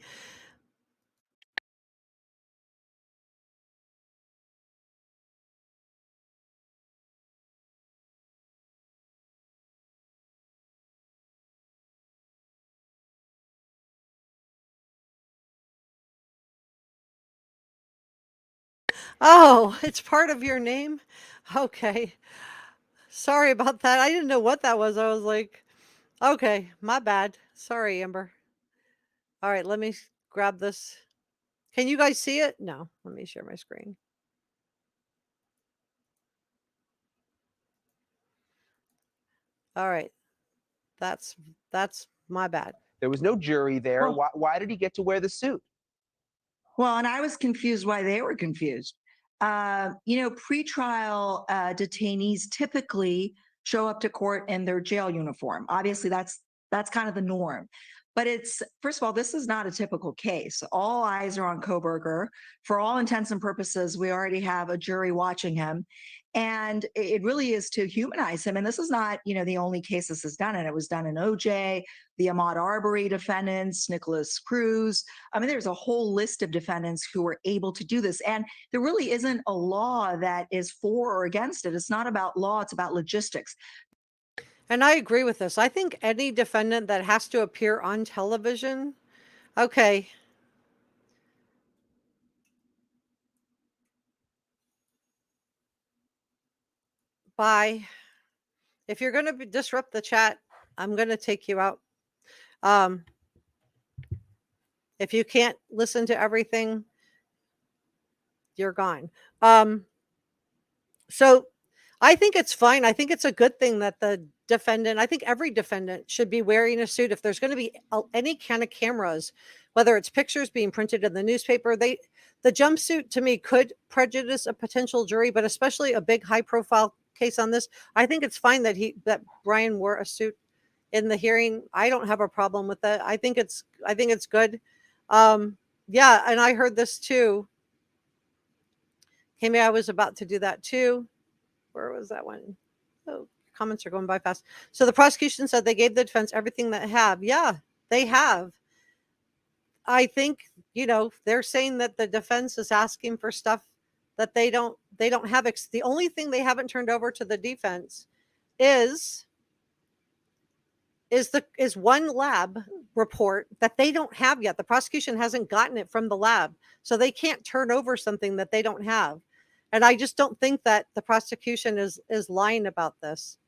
Oh, it's part of your name? Okay. Sorry about that. I didn't know what that was. I was like, okay, my bad. Sorry, Amber. All right, let me grab this. Can you guys see it? No, let me share my screen. All right. That's my bad. There was no jury there. Well- Why did he get to wear the suit? Well, and I was confused why they were confused. Pretrial detainees typically show up to court in their jail uniform. Obviously, that's kind of the norm. But it's, first of all, this is not a typical case. All eyes are on Kohberger. For all intents and purposes, we already have a jury watching him. And it really is to humanize him. And this is not, the only case this is done. And it was done in OJ, the Ahmaud Arbery defendants, Nicholas Cruz. I mean, there's a whole list of defendants who were able to do this. And there really isn't a law that is for or against it. It's not about law, it's about logistics. And I agree with this. I think any defendant that has to appear on television, okay. Bye. If you're going to disrupt the chat, I'm going to take you out. If you can't listen to everything, you're gone. So I think it's fine. I think it's a good thing that the defendant, I think every defendant should be wearing a suit. If there's going to be any kind of cameras, whether it's pictures being printed in the newspaper, the jumpsuit to me could prejudice a potential jury, but especially a big high profile case on this, I think it's fine that Bryan wore a suit in the hearing. I don't have a problem with that. I think it's good. Yeah, and I heard this too. Maybe I was about to do that too. Where was that one? Oh, comments are going by fast. So the prosecution said they gave the defense everything that have. Yeah, they have. I think, they're saying that the defense is asking for stuff that they don't have. The only thing they haven't turned over to the defense is one lab report that they don't have yet. The prosecution hasn't gotten it from the lab, so they can't turn over something that they don't have. And I just don't think that the prosecution is lying about this.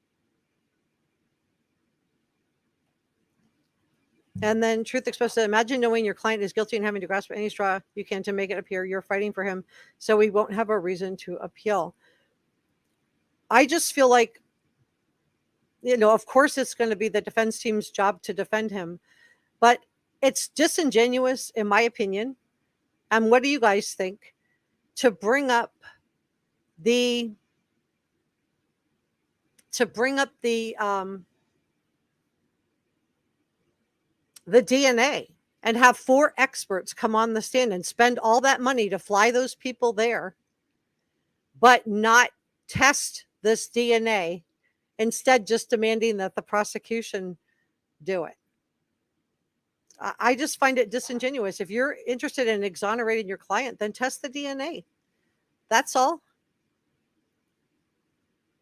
And then Truth Exposed said, imagine knowing your client is guilty and having to grasp at any straw you can to make it appear you're fighting for him, so we won't have a reason to appeal. I just feel like of course it's going to be the defense team's job to defend him, but it's disingenuous, in my opinion. And what do you guys think? To bring up the DNA and have 4 experts come on the stand and spend all that money to fly those people there, but not test this DNA, instead just demanding that the prosecution do it. I just find it disingenuous. If you're interested in exonerating your client, then test the DNA. That's all.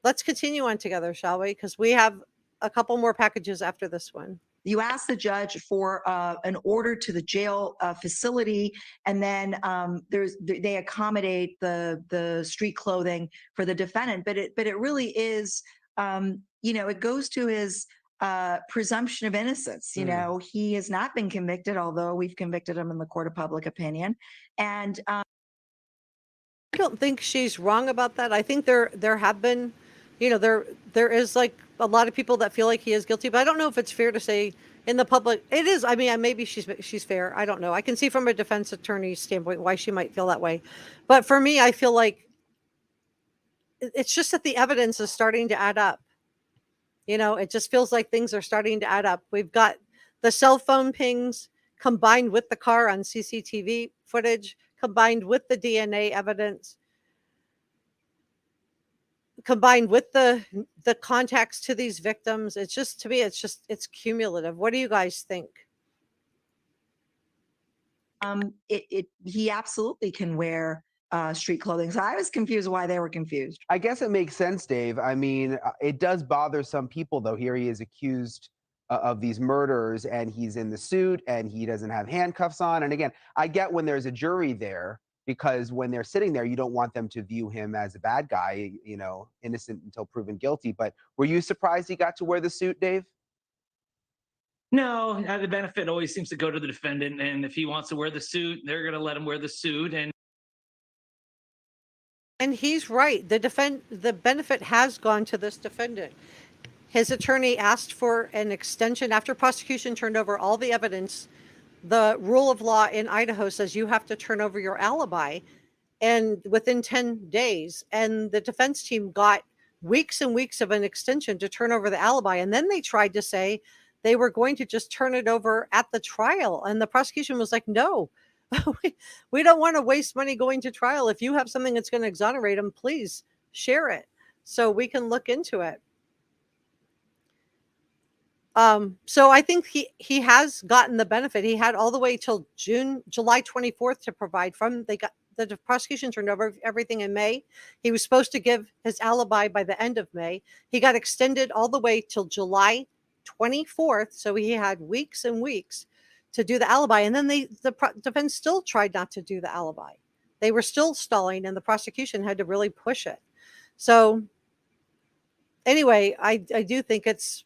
Let's continue on together, shall we? Because we have a couple more packages after this one. You ask the judge for an order to the jail facility, and then they accommodate the street clothing for the defendant. But it really is, it goes to his presumption of innocence. He has not been convicted, although we've convicted him in the court of public opinion. And I don't think she's wrong about that. I think there have been, there is like a lot of people that feel like he is guilty, but I don't know if it's fair to say in the public it is. I mean, maybe she's fair. I don't know. I can see from a defense attorney's standpoint why she might feel that way, but for me, I feel like it's just that the evidence is starting to add up. It just feels like things are starting to add up. We've got the cell phone pings combined with the car on CCTV footage, combined with the DNA evidence, combined with the contacts to these victims. It's just, to me, it's cumulative. What do you guys think? He absolutely can wear street clothing. So I was confused why they were confused. I guess it makes sense, Dave. I mean, it does bother some people, though. Here he is accused of these murders, and he's in the suit, and he doesn't have handcuffs on. And again, I get when there's a jury there, because when they're sitting there, you don't want them to view him as a bad guy, innocent until proven guilty. But were you surprised he got to wear the suit, Dave? No, the benefit always seems to go to the defendant. And if he wants to wear the suit, they're going to let him wear the suit. And he's right. The benefit has gone to this defendant. His attorney asked for an extension after prosecution turned over all the evidence. The rule of law in Idaho says you have to turn over your alibi and within 10 days. And the defense team got weeks and weeks of an extension to turn over the alibi. And then they tried to say they were going to just turn it over at the trial. And the prosecution was like, no, we don't want to waste money going to trial. If you have something that's going to exonerate him, please share it so we can look into it. So I think he has gotten the benefit. He had all the way till July 24th to provide from. The prosecution turned over everything in May. He was supposed to give his alibi by the end of May. He got extended all the way till July 24th. So he had weeks and weeks to do the alibi. And then the defense still tried not to do the alibi. They were still stalling, and the prosecution had to really push it. So anyway, I do think it's,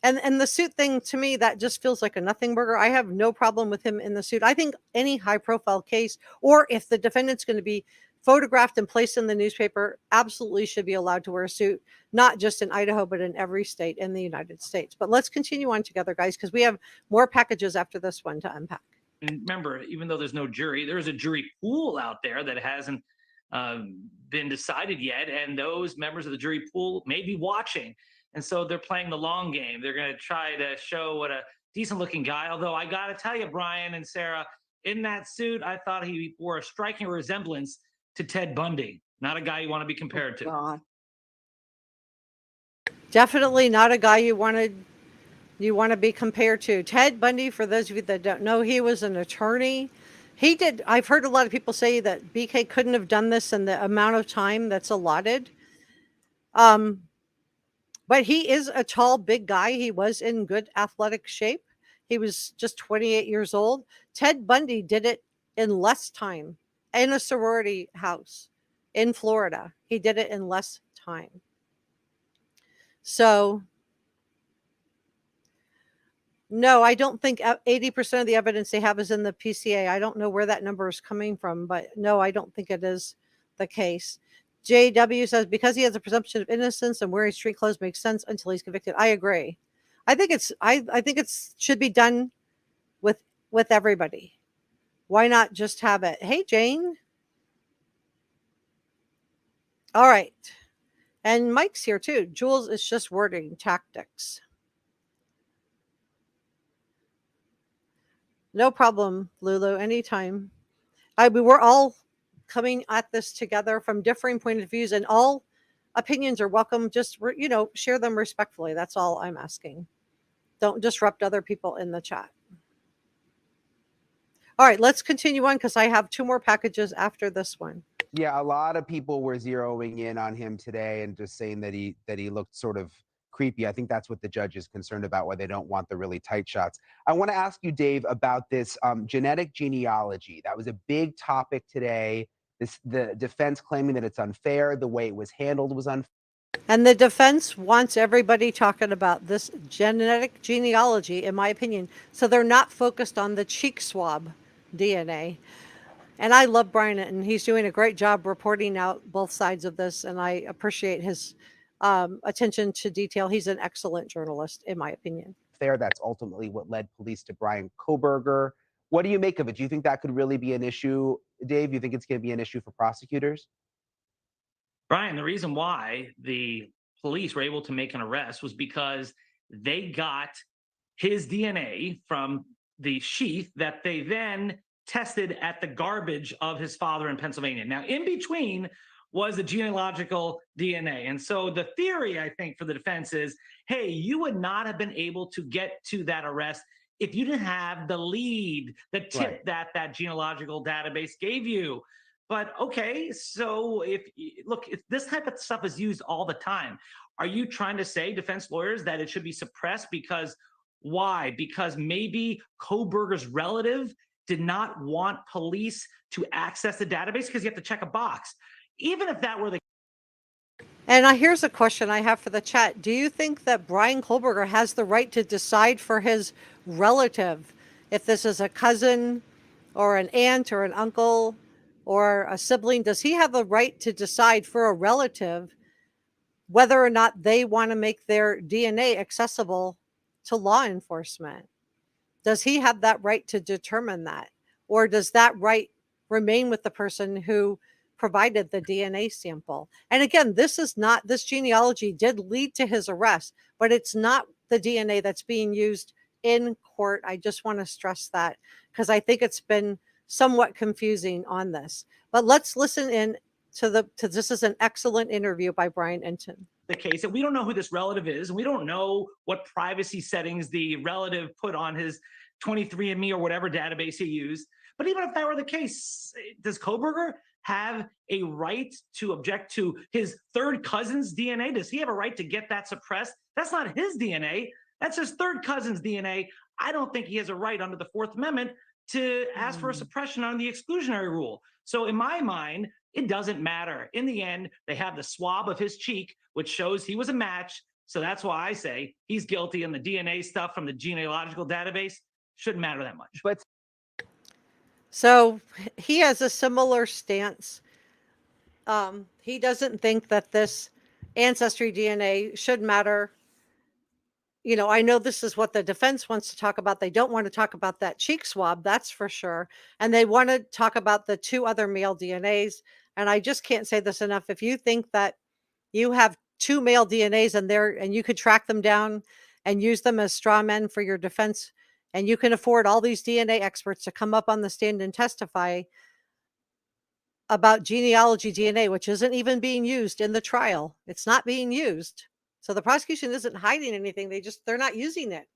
and the suit thing, to me, that just feels like a nothing burger. I have no problem with him in the suit. I think any high profile case, or if the defendant's going to be photographed and placed in the newspaper, absolutely should be allowed to wear a suit, not just in Idaho, but in every state in the United States. But let's continue on together, guys, because we have more packages after this one to unpack. And remember, even though there's no jury, there's a jury pool out there that hasn't been decided yet. And those members of the jury pool may be watching. And so they're playing the long game. They're going to try to show what a decent looking guy. Although I got to tell you, Bryan and Sarah, in that suit, I thought he bore a striking resemblance to Ted Bundy. Not a guy you want to be compared to. God. Definitely not a guy you want to be compared to. Ted Bundy, for those of you that don't know, he was an attorney. I've heard a lot of people say that BK couldn't have done this in the amount of time that's allotted. But he is a tall, big guy. He was in good athletic shape. He was just 28 years old. Ted Bundy did it in less time in a sorority house in Florida. He did it in less time. So, no, I don't think 80% of the evidence they have is in the PCA. I don't know where that number is coming from, but no, I don't think it is the case. JW says, because he has a presumption of innocence and wearing street clothes makes sense until he's convicted. I agree. I think it's should be done with everybody. Why not just have it? Hey, Jane. All right. And Mike's here too. Jules, is just wording tactics. No problem, Lulu. Anytime. We're all coming at this together from differing point of views, and all opinions are welcome. Just share them respectfully. That's all I'm asking. Don't disrupt other people in the chat. All right, let's continue on because I have 2 more packages after this one. Yeah, a lot of people were zeroing in on him today and just saying that he looked sort of creepy. I think that's what the judge is concerned about, why they don't want the really tight shots. I want to ask you, Dave, about this genetic genealogy. That was a big topic today. The defense claiming that it's unfair. The way it was handled was unfair. And the defense wants everybody talking about this genetic genealogy, in my opinion, so they're not focused on the cheek swab DNA. And I love Bryan, and he's doing a great job reporting out both sides of this, and I appreciate his attention to detail. He's an excellent journalist, in my opinion. That's ultimately what led police to Bryan Kohberger. What do you make of it? Do you think that could really be an issue, Dave? You think it's going to be an issue for prosecutors? Brian, the reason why the police were able to make an arrest was because they got his DNA from the sheath that they then tested at the garbage of his father in Pennsylvania. Now, in between was the genealogical DNA. And so the theory, I think, for the defense is, hey, you would not have been able to get to that arrest if you didn't have the lead, the tip that genealogical database gave you. But okay, so if this type of stuff is used all the time, are you trying to say, defense lawyers, that it should be suppressed because why? Because maybe Kohberger's relative did not want police to access the database because you have to check a box. Even if that were the And here's a question I have for the chat. Do you think that Bryan Kohberger has the right to decide for his relative, if this is a cousin or an aunt or an uncle or a sibling? Does he have a right to decide for a relative whether or not they want to make their DNA accessible to law enforcement? Does he have that right to determine that? Or does that right remain with the person who provided the DNA sample? And again, this genealogy did lead to his arrest, but it's not the DNA that's being used in court. I just want to stress that because I think it's been somewhat confusing on this. But let's listen in to this is an excellent interview by Bryan Entin. The case, and we don't know who this relative is, and we don't know what privacy settings the relative put on his 23andMe or whatever database he used. But even if that were the case, does Kohberger have a right to object to his third cousin's DNA? Does he have a right to get that suppressed? That's not his DNA. That's his third cousin's DNA. I don't think he has a right under the Fourth Amendment to ask for a suppression on the exclusionary rule. So in my mind, it doesn't matter. In the end, they have the swab of his cheek, which shows he was a match. So that's why I say he's guilty, and the DNA stuff from the genealogical database shouldn't matter that much. But so he has a similar stance. He doesn't think that this ancestry DNA should matter. I know this is what the defense wants to talk about. They don't want to talk about that cheek swab, that's for sure. And they want to talk about the 2 other male DNAs. And I just can't say this enough. If you think that you have 2 male DNAs and you could track them down and use them as straw men for your defense, and you can afford all these DNA experts to come up on the stand and testify about genealogy DNA, which isn't even being used in the trial. It's not being used. So the prosecution isn't hiding anything. They're not using it.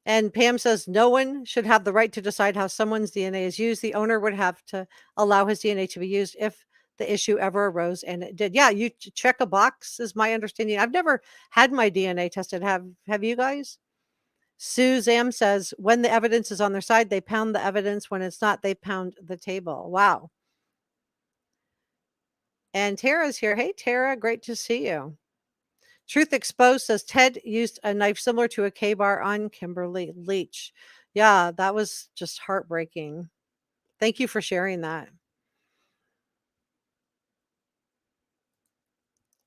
And Pam says no one should have the right to decide how someone's DNA is used. The owner would have to allow his DNA to be used if the issue ever arose, and it did. Yeah, you check a box is my understanding. I've never had my DNA tested. Have you guys? Suzanne says when the evidence is on their side, they pound the evidence. When it's not, they pound the table. Wow. And Tara's here. Hey, Tara, great to see you. Truth Exposed says Ted used a knife similar to a K-bar on Kimberly Leach. Yeah, that was just heartbreaking. Thank you for sharing that.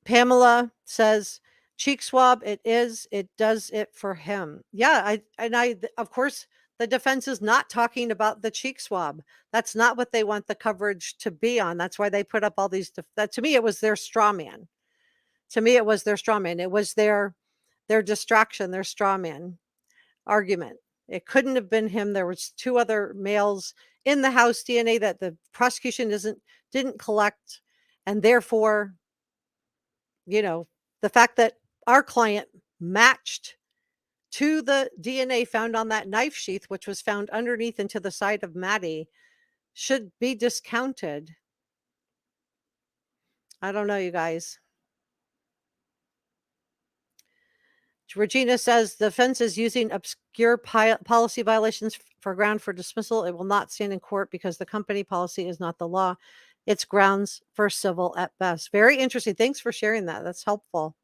Pamela says, cheek swab, it does it for him. Yeah, of course, the defense is not talking about the cheek swab. That's not what they want the coverage to be on. That's why they put up all these, that to me, it was their straw man. To me, it was their straw man. It was their distraction, their straw man argument. It couldn't have been him. There was 2 other males in the house DNA that the prosecution didn't collect. And therefore, the fact that our client matched to the DNA found on that knife sheath, which was found underneath and to the side of Maddie, should be discounted. I don't know, you guys. Regina says the defense is using obscure policy violations for ground for dismissal. It will not stand in court because the company policy is not the law. It's grounds for civil at best. Very interesting. Thanks for sharing that. That's helpful.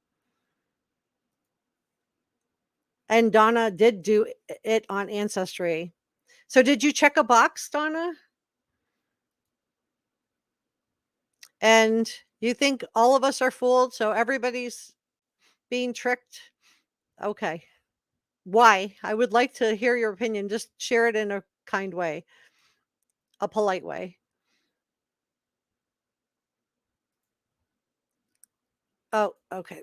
And Donna did do it on Ancestry. So did you check a box, Donna? And you think all of us are fooled, so everybody's being tricked? Okay. Why? I would like to hear your opinion. Just share it in a kind way, a polite way. Oh, okay.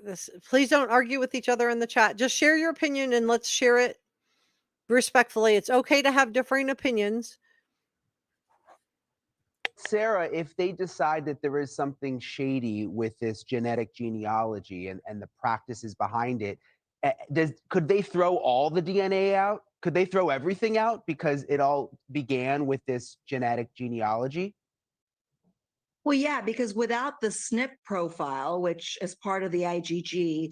Please don't argue with each other in the chat. Just share your opinion and let's share it respectfully. It's okay to have differing opinions. Sarah, if they decide that there is something shady with this genetic genealogy and the practices behind it, could they throw all the DNA out? Could they throw everything out because it all began with this genetic genealogy? Well, yeah, because without the SNP profile, which is part of the IgG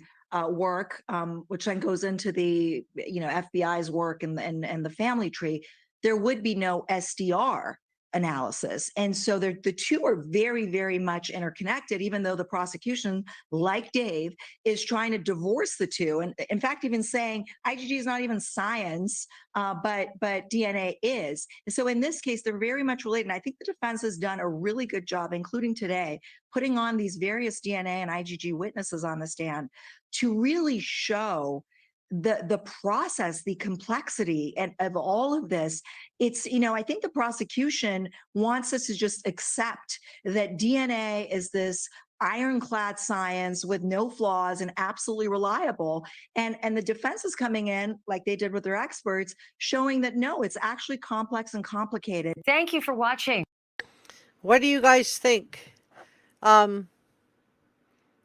work, which then goes into the FBI's work and the family tree, there would be no SDR analysis. And so the 2 are very, very much interconnected, even though the prosecution, like Dave, is trying to divorce the 2. And in fact, even saying IgG is not even science, but DNA is. And so in this case, they're very much related. And I think the defense has done a really good job, including today, putting on these various DNA and IgG witnesses on the stand to really show the process, the complexity of all of this. It's, I think the prosecution wants us to just accept that DNA is this ironclad science with no flaws and absolutely reliable. And the defense is coming in, like they did with their experts, showing that no, it's actually complex and complicated. Thank you for watching. What do you guys think? Let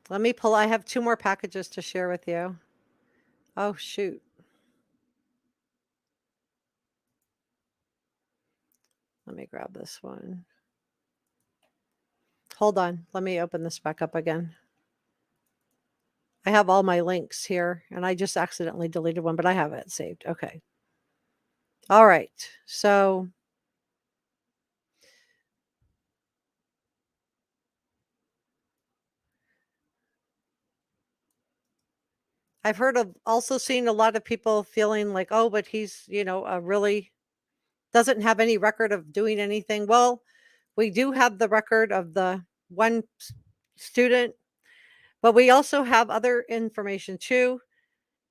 me pull. I have 2 more packages to share with you. Oh, shoot. Let me grab this one. Hold on. Let me open this back up again. I have all my links here, and I just accidentally deleted one, but I have it saved. Okay. All right. So I've also seen a lot of people feeling like, oh, but he's, really doesn't have any record of doing anything. Well, we do have the record of the one student, but we also have other information too.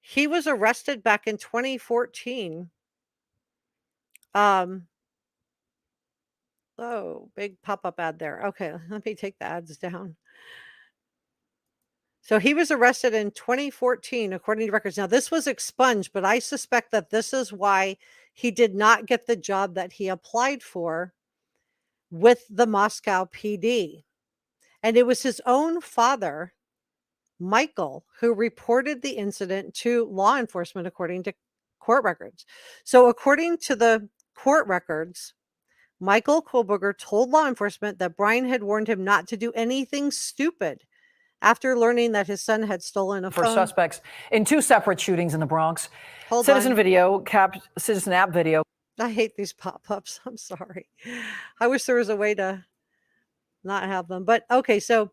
He was arrested back in 2014. Oh, big pop-up ad there. Okay, let me take the ads down. So he was arrested in 2014, according to records. Now, this was expunged, but I suspect that this is why he did not get the job that he applied for with the Moscow PD. And it was his own father, Michael, who reported the incident to law enforcement, according to court records. So according to the court records, Michael Kohberger told law enforcement that Bryan had warned him not to do anything stupid after learning that his son had stolen a For phone. suspects in 2 separate shootings in the Bronx. Hold Citizen on. Citizen app video. I hate these pop-ups. I'm sorry. I wish there was a way to not have them. But okay, so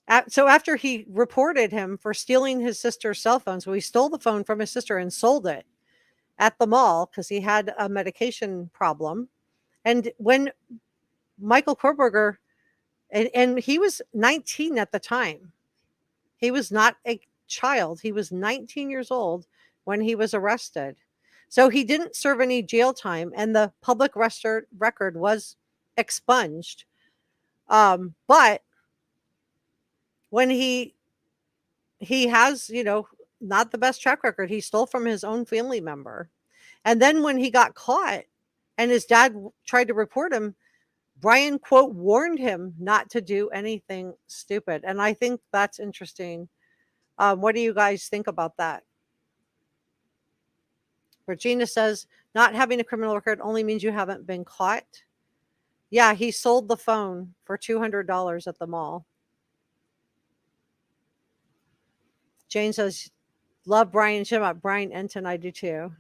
after he reported him for stealing his sister's cell phone, so he stole the phone from his sister and sold it at the mall because he had a medication problem. And when Michael Kohberger, and he was 19 at the time, He was not a child. He was 19 years old when he was arrested. So he didn't serve any jail time, and the public record was expunged. But when he has, not the best track record. He stole from his own family member. And then when he got caught and his dad tried to report him, Bryan, quote, warned him not to do anything stupid. And I think that's interesting. What do you guys think about that? Regina says, not having a criminal record only means you haven't been caught. Yeah, he sold the phone for $200 at the mall. Jane says, love Bryan. Shut up, Bryan Entin. I do too.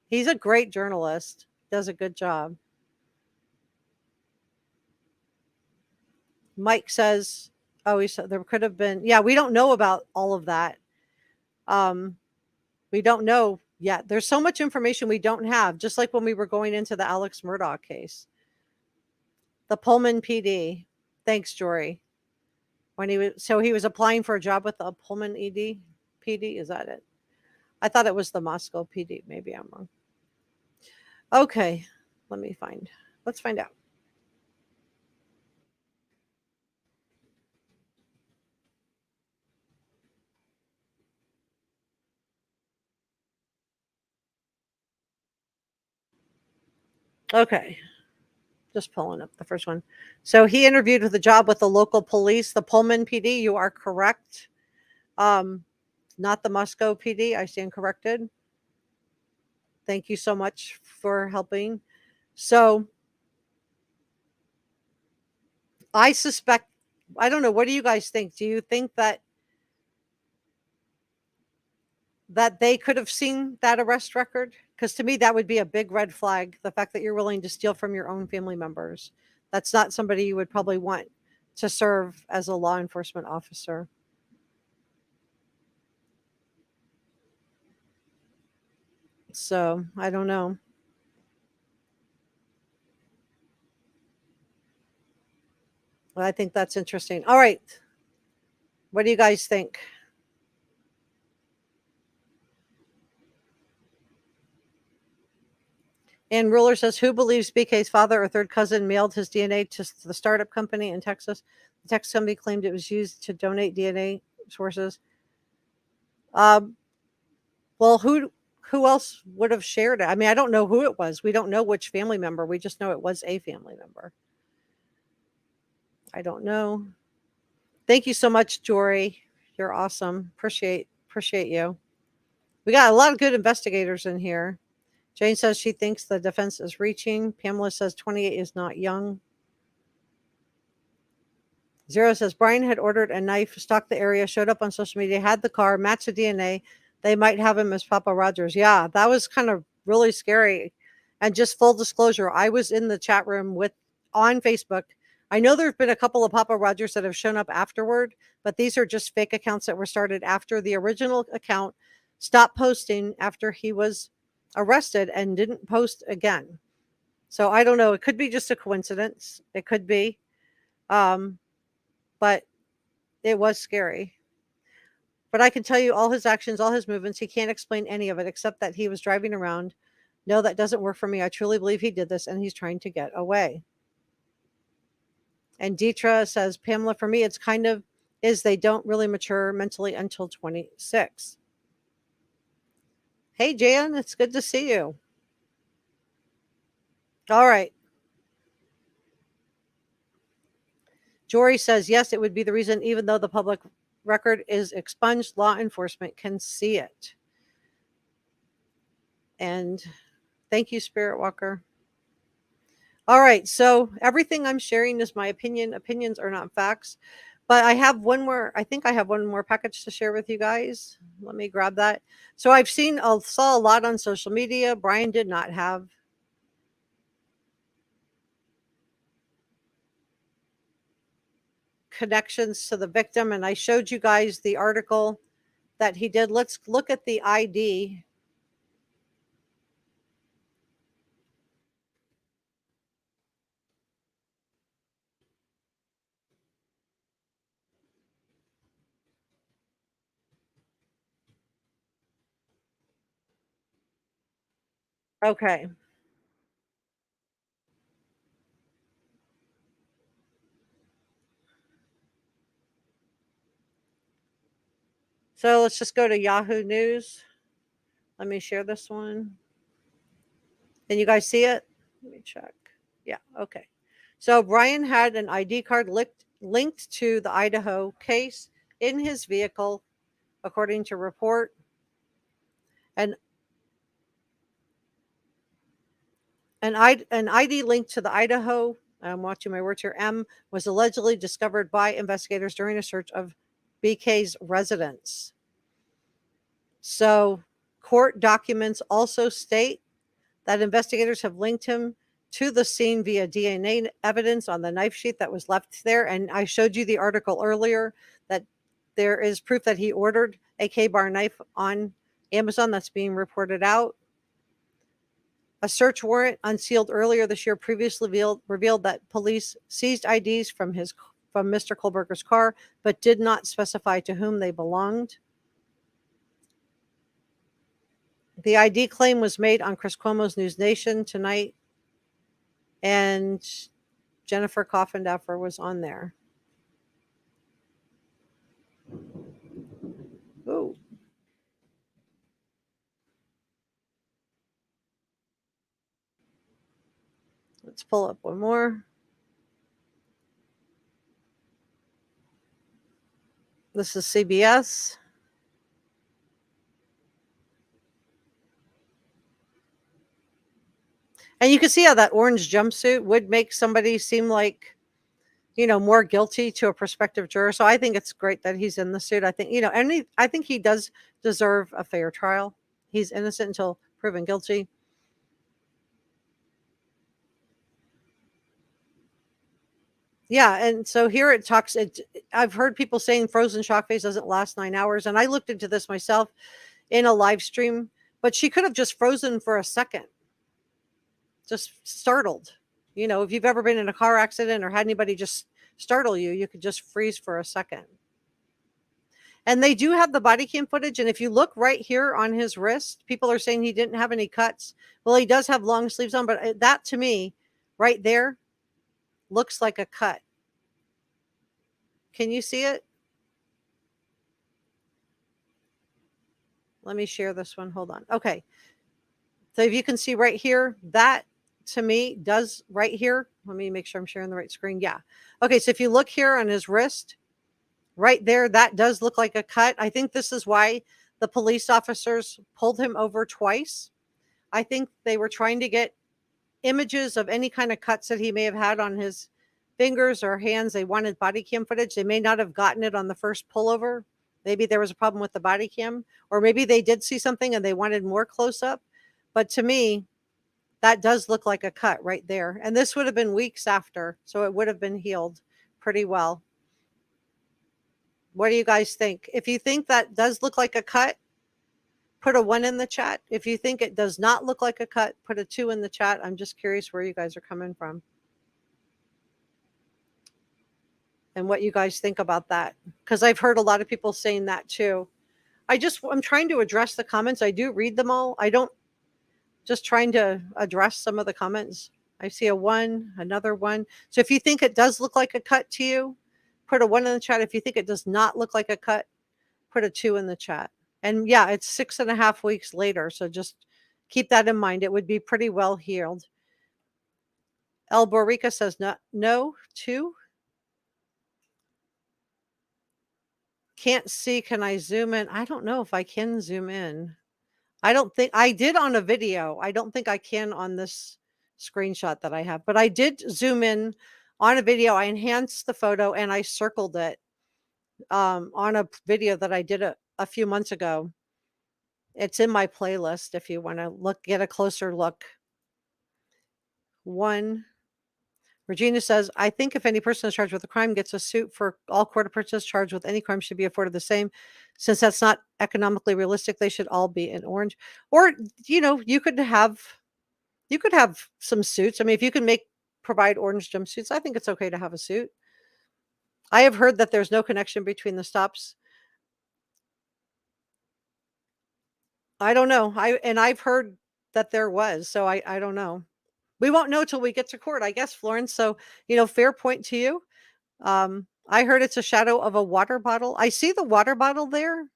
He's a great journalist. Does a good job. Mike says, oh, he said there could have been. Yeah, we don't know about all of that. We don't know yet. There's so much information we don't have, just like when we were going into the Alex Murdaugh case. The Pullman PD. Thanks, Jory. When he was applying for a job with the Pullman PD. Is that it? I thought it was the Moscow PD. Maybe I'm wrong. Okay, let's find out. Okay, just pulling up the first one. So he interviewed with a job with the local police, the Pullman PD. You are correct. Not the Moscow PD. I stand corrected. Thank you so much for helping. So I suspect, I don't know, what do you guys think? Do you think that they could have seen that arrest record? Because to me, that would be a big red flag. The fact that you're willing to steal from your own family members. That's not somebody you would probably want to serve as a law enforcement officer. So I don't know. Well, I think that's interesting. All right. What do you guys think? And Ruler says, who believes BK's father or third cousin mailed his DNA to the startup company in Texas? The Texas company claimed it was used to donate DNA sources. Well, who else would have shared it? I mean, I don't know who it was. We don't know which family member. We just know it was a family member. I don't know. Thank you so much, Jory. You're awesome. Appreciate you. We got a lot of good investigators in here. Jane says she thinks the defense is reaching. Pamela says 28 is not young. Zero says Bryan had ordered a knife, stalked the area, showed up on social media, had the car, matched the DNA. They might have him as Papa Rogers. Yeah, that was kind of really scary. And just full disclosure, I was in the chat room on Facebook. I know there have been a couple of Papa Rogers that have shown up afterward, but these are just fake accounts that were started after the original account stopped posting after he was arrested and didn't post again. So I don't know. It could be just a coincidence. It could be. But it was scary. But I can tell you all his actions, all his movements, he can't explain any of it except that he was driving around. No, that doesn't work for me. I truly believe he did this and he's trying to get away. And Deetra says, Pamela, for me, it's kind of they don't really mature mentally until 26. Hey, Jan, it's good to see you. All right. Jory says, yes, it would be the reason, even though the public record is expunged, law enforcement can see it. And thank you, Spirit Walker. All right. So everything I'm sharing is my opinion. Opinions are not facts. But I have one more. I think I have one more package to share with you guys. Let me grab that. So I've saw a lot on social media. Bryan did not have connections to the victim. And I showed you guys the article that he did. Let's look at the ID. Okay. So let's just go to Yahoo News. Let me share this one. Can you guys see it? Let me check. Yeah, okay. So Bryan had an ID card linked to the Idaho case in his vehicle, according to report. And an ID linked to the Idaho, I'm watching my words here, M, was allegedly discovered by investigators during a search of BK's residence. So court documents also state that investigators have linked him to the scene via DNA evidence on the knife sheath that was left there. And I showed you the article earlier that there is proof that he ordered a K-bar knife on Amazon that's being reported out. A search warrant unsealed earlier this year previously revealed that police seized IDs from Mr. Kohberger's car, but did not specify to whom they belonged. The ID claim was made on Chris Cuomo's NewsNation tonight, and Jennifer Coffindaffer was on there. Ooh. Let's pull up one more. This is CBS. And you can see how that orange jumpsuit would make somebody seem like, more guilty to a prospective juror. So I think it's great that he's in the suit. I think, I think he does deserve a fair trial. He's innocent until proven guilty. Yeah, and so here it talks. I've heard people saying frozen shock face doesn't last 9 hours, and I looked into this myself in a live stream. But she could have just frozen for a second, just startled. If you've ever been in a car accident or had anybody just startle you, you could just freeze for a second. And they do have the body cam footage. And if you look right here on his wrist, people are saying he didn't have any cuts. Well, he does have long sleeves on, but that to me, right there, looks like a cut. Can you see it? Let me share this one. Hold on. Okay. So if you can see right here, that to me does right here. Let me make sure I'm sharing the right screen. Yeah. Okay. So if you look here on his wrist, right there, that does look like a cut. I think this is why the police officers pulled him over twice. I think they were trying to get images of any kind of cuts that he may have had on his fingers or hands. They wanted body cam footage. They may not have gotten it on the first pullover. Maybe there was a problem with the body cam, or maybe they did see something and they wanted more close up. But to me, that does look like a cut right there. And this would have been weeks after, so it would have been healed pretty well. What do you guys think? If you think that does look like a cut, put a 1 in the chat. If you think it does not look like a cut, put a 2 in the chat. I'm just curious where you guys are coming from and what you guys think about that, because I've heard a lot of people saying that too. I'm trying to address the comments. I do read them all. Just trying to address some of the comments. I see a 1, another 1. So if you think it does look like a cut to you, put a 1 in the chat. If you think it does not look like a cut, put a 2 in the chat. And yeah, it's 6.5 weeks later. So just keep that in mind. It would be pretty well healed. El Borica says no, 2. Can't see. Can I zoom in? I don't know if I can zoom in. I don't think I did on a video. I don't think I can on this screenshot that I have, but I did zoom in on a video. I enhanced the photo and I circled it on a video that I did a few months ago. It's in my playlist if you want to get a closer look. 1. Regina says, I think if any person is charged with a crime gets a suit for all court appearances charged with any crime should be afforded the same. Since that's not economically realistic, they should all be in orange. Or, you could have some suits. I mean, if you can provide orange jumpsuits, I think it's okay to have a suit. I have heard that there's no connection between the stops. I don't know. I've heard that there was. So I don't know. We won't know till we get to court, I guess, Florence. So, fair point to you. I heard it's a shadow of a water bottle. I see the water bottle there.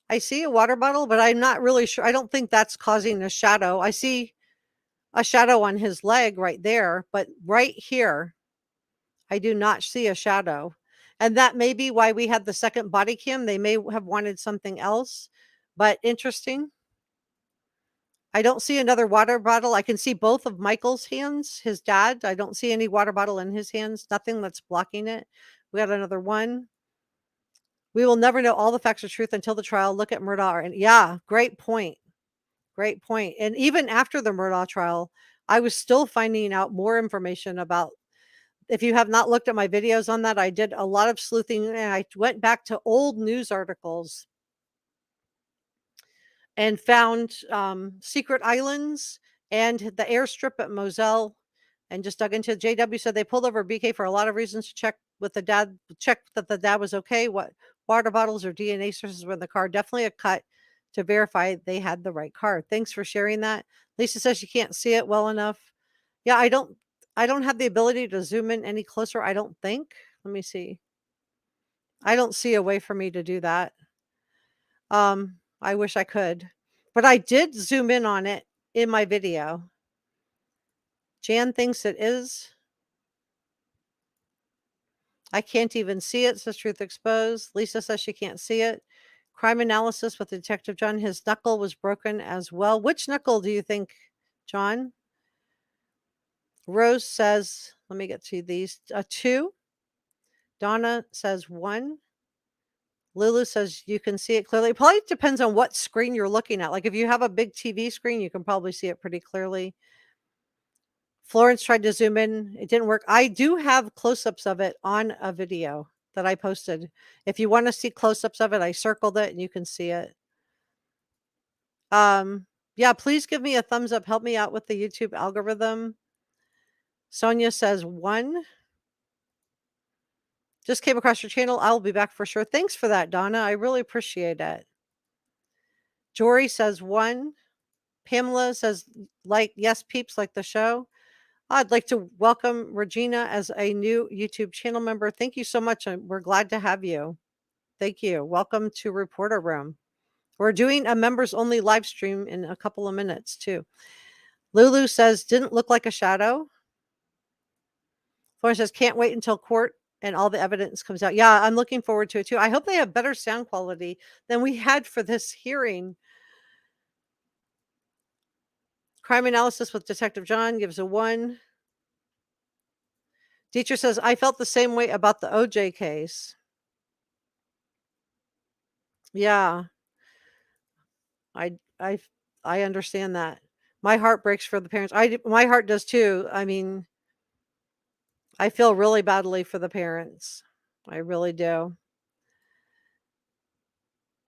I see a water bottle, but I'm not really sure. I don't think that's causing a shadow. I see a shadow on his leg right there, but right here, I do not see a shadow. And that may be why we had the second body cam. They may have wanted something else, but interesting. I don't see another water bottle. I can see both of Michael's hands, his dad. I don't see any water bottle in his hands, nothing that's blocking it. We got another one. We will never know all the facts or truth until the trial. Look at Murdaugh. And yeah, great point. Great point. And even after the Murdaugh trial, I was still finding out more information about. If you have not looked at my videos on that, I did a lot of sleuthing and I went back to old news articles and found secret islands and the airstrip at Moselle and just dug into. JW said they pulled over BK for a lot of reasons to check with the dad, check that the dad was okay. What water bottles or DNA sources were in the car. Definitely a cut to verify they had the right car. Thanks for sharing that. Lisa says she can't see it well enough. Yeah, I don't have the ability to zoom in any closer, I don't think. Let me see. I don't see a way for me to do that. I wish I could, but I did zoom in on it in my video. Jan thinks it is. I can't even see it, says Truth Exposed. Lisa says she can't see it. Crime analysis with Detective John. His knuckle was broken as well. Which knuckle do you think, John? Rose says, let me get to these. 2. Donna says 1. Lulu says you can see it clearly. It probably depends on what screen you're looking at. Like if you have a big TV screen, you can probably see it pretty clearly. Florence tried to zoom in. It didn't work. I do have close-ups of it on a video that I posted. If you want to see close-ups of it, I circled it and you can see it. Yeah, please give me a thumbs up. Help me out with the YouTube algorithm. Sonia says 1. Just came across your channel. I'll be back for sure. Thanks for that, Donna. I really appreciate it. Jory says 1. Pamela says, yes, peeps, like the show. I'd like to welcome Regina as a new YouTube channel member. Thank you so much. We're glad to have you. Thank you. Welcome to Reporter Room. We're doing a members only live stream in a couple of minutes too. Lulu says, didn't look like a shadow. Florence says, can't wait until court and all the evidence comes out. Yeah, I'm looking forward to it too. I hope they have better sound quality than we had for this hearing. Crime analysis with Detective John gives a 1. Teacher says, I felt the same way about the OJ case. Yeah. I understand that. My heart breaks for the parents. My heart does too. I mean, I feel really badly for the parents. I really do.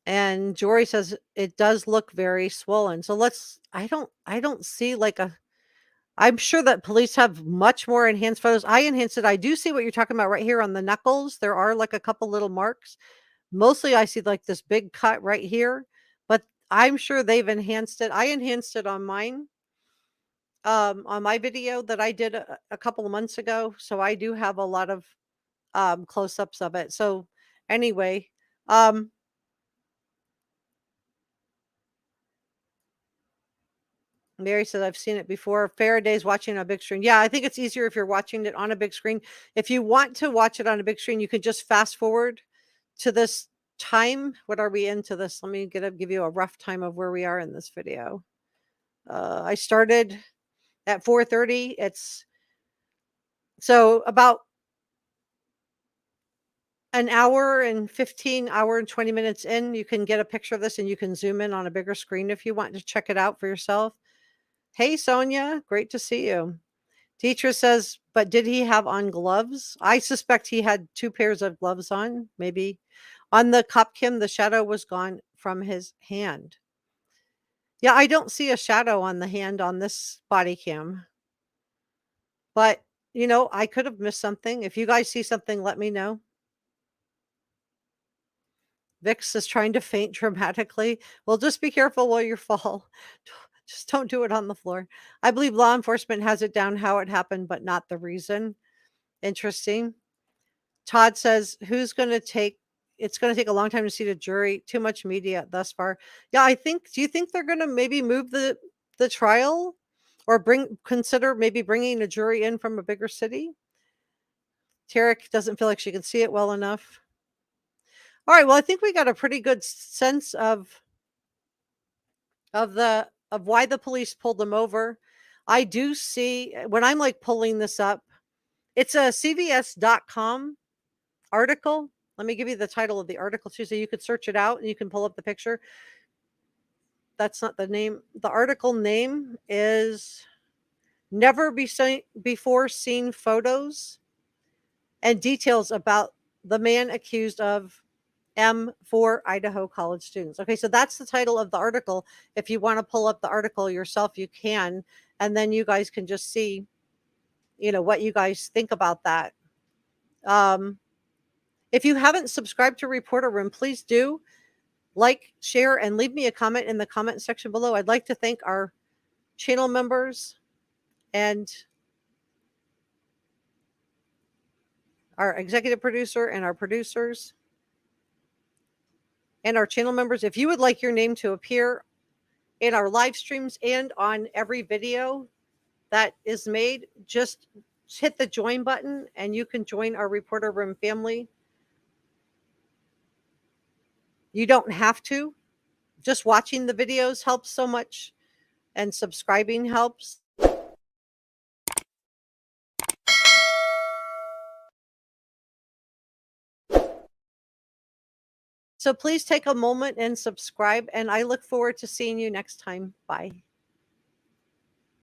And Jory says it does look very swollen. So I don't see like I'm sure that police have much more enhanced photos. I enhanced it. I do see what you're talking about right here on the knuckles. There are like a couple little marks. Mostly I see like this big cut right here, but I'm sure they've enhanced it. I enhanced it on mine, on my video that I did a couple of months ago. So I do have a lot of close-ups of it. So anyway, Mary says, I've seen it before. Faraday's watching on a big screen. Yeah, I think it's easier if you're watching it on a big screen. If you want to watch it on a big screen, you can just fast forward to this time. What are we into this? Let me give you a rough time of where we are in this video. I started at 4:30. It's so about an hour and 20 minutes in. You can get a picture of this and you can zoom in on a bigger screen if you want to check it out for yourself. Hey, Sonia, great to see you. Teacher says, but did he have on gloves? I suspect he had 2 pairs of gloves on, maybe. On the cop cam, the shadow was gone from his hand. Yeah, I don't see a shadow on the hand on this body cam. But, I could have missed something. If you guys see something, let me know. Vix is trying to faint dramatically. Well, just be careful while you fall. Just don't do it on the floor. I believe law enforcement has it down how it happened, but not the reason. Interesting. Todd says, who's going to take, it's going to take a long time to see the jury. Too much media thus far. Yeah, do you think they're going to maybe move the trial or consider maybe bringing a jury in from a bigger city? Tarek doesn't feel like she can see it well enough. All right. Well, I think we got a pretty good sense of why the police pulled them over. I do see when I'm like pulling this up, it's a CVS.com article. Let me give you the title of the article too, so you could search it out and you can pull up the picture. That's not the name. The article name is Never Before Seen Photos and Details About the Man Accused of M4 Idaho college students. Okay, so that's the title of the article. If you want to pull up the article yourself, you can, and then you guys can just see, what you guys think about that. If you haven't subscribed to Reporter Room, please do like, share, and leave me a comment in the comment section below. I'd like to thank our channel members and our executive producer and our producers and our channel members. If you would like your name to appear in our live streams and on every video that is made, just hit the join button and you can join our Reporter Room family. You don't have to. Just watching the videos helps so much, and subscribing helps. So please take a moment and subscribe, and I look forward to seeing you next time. Bye.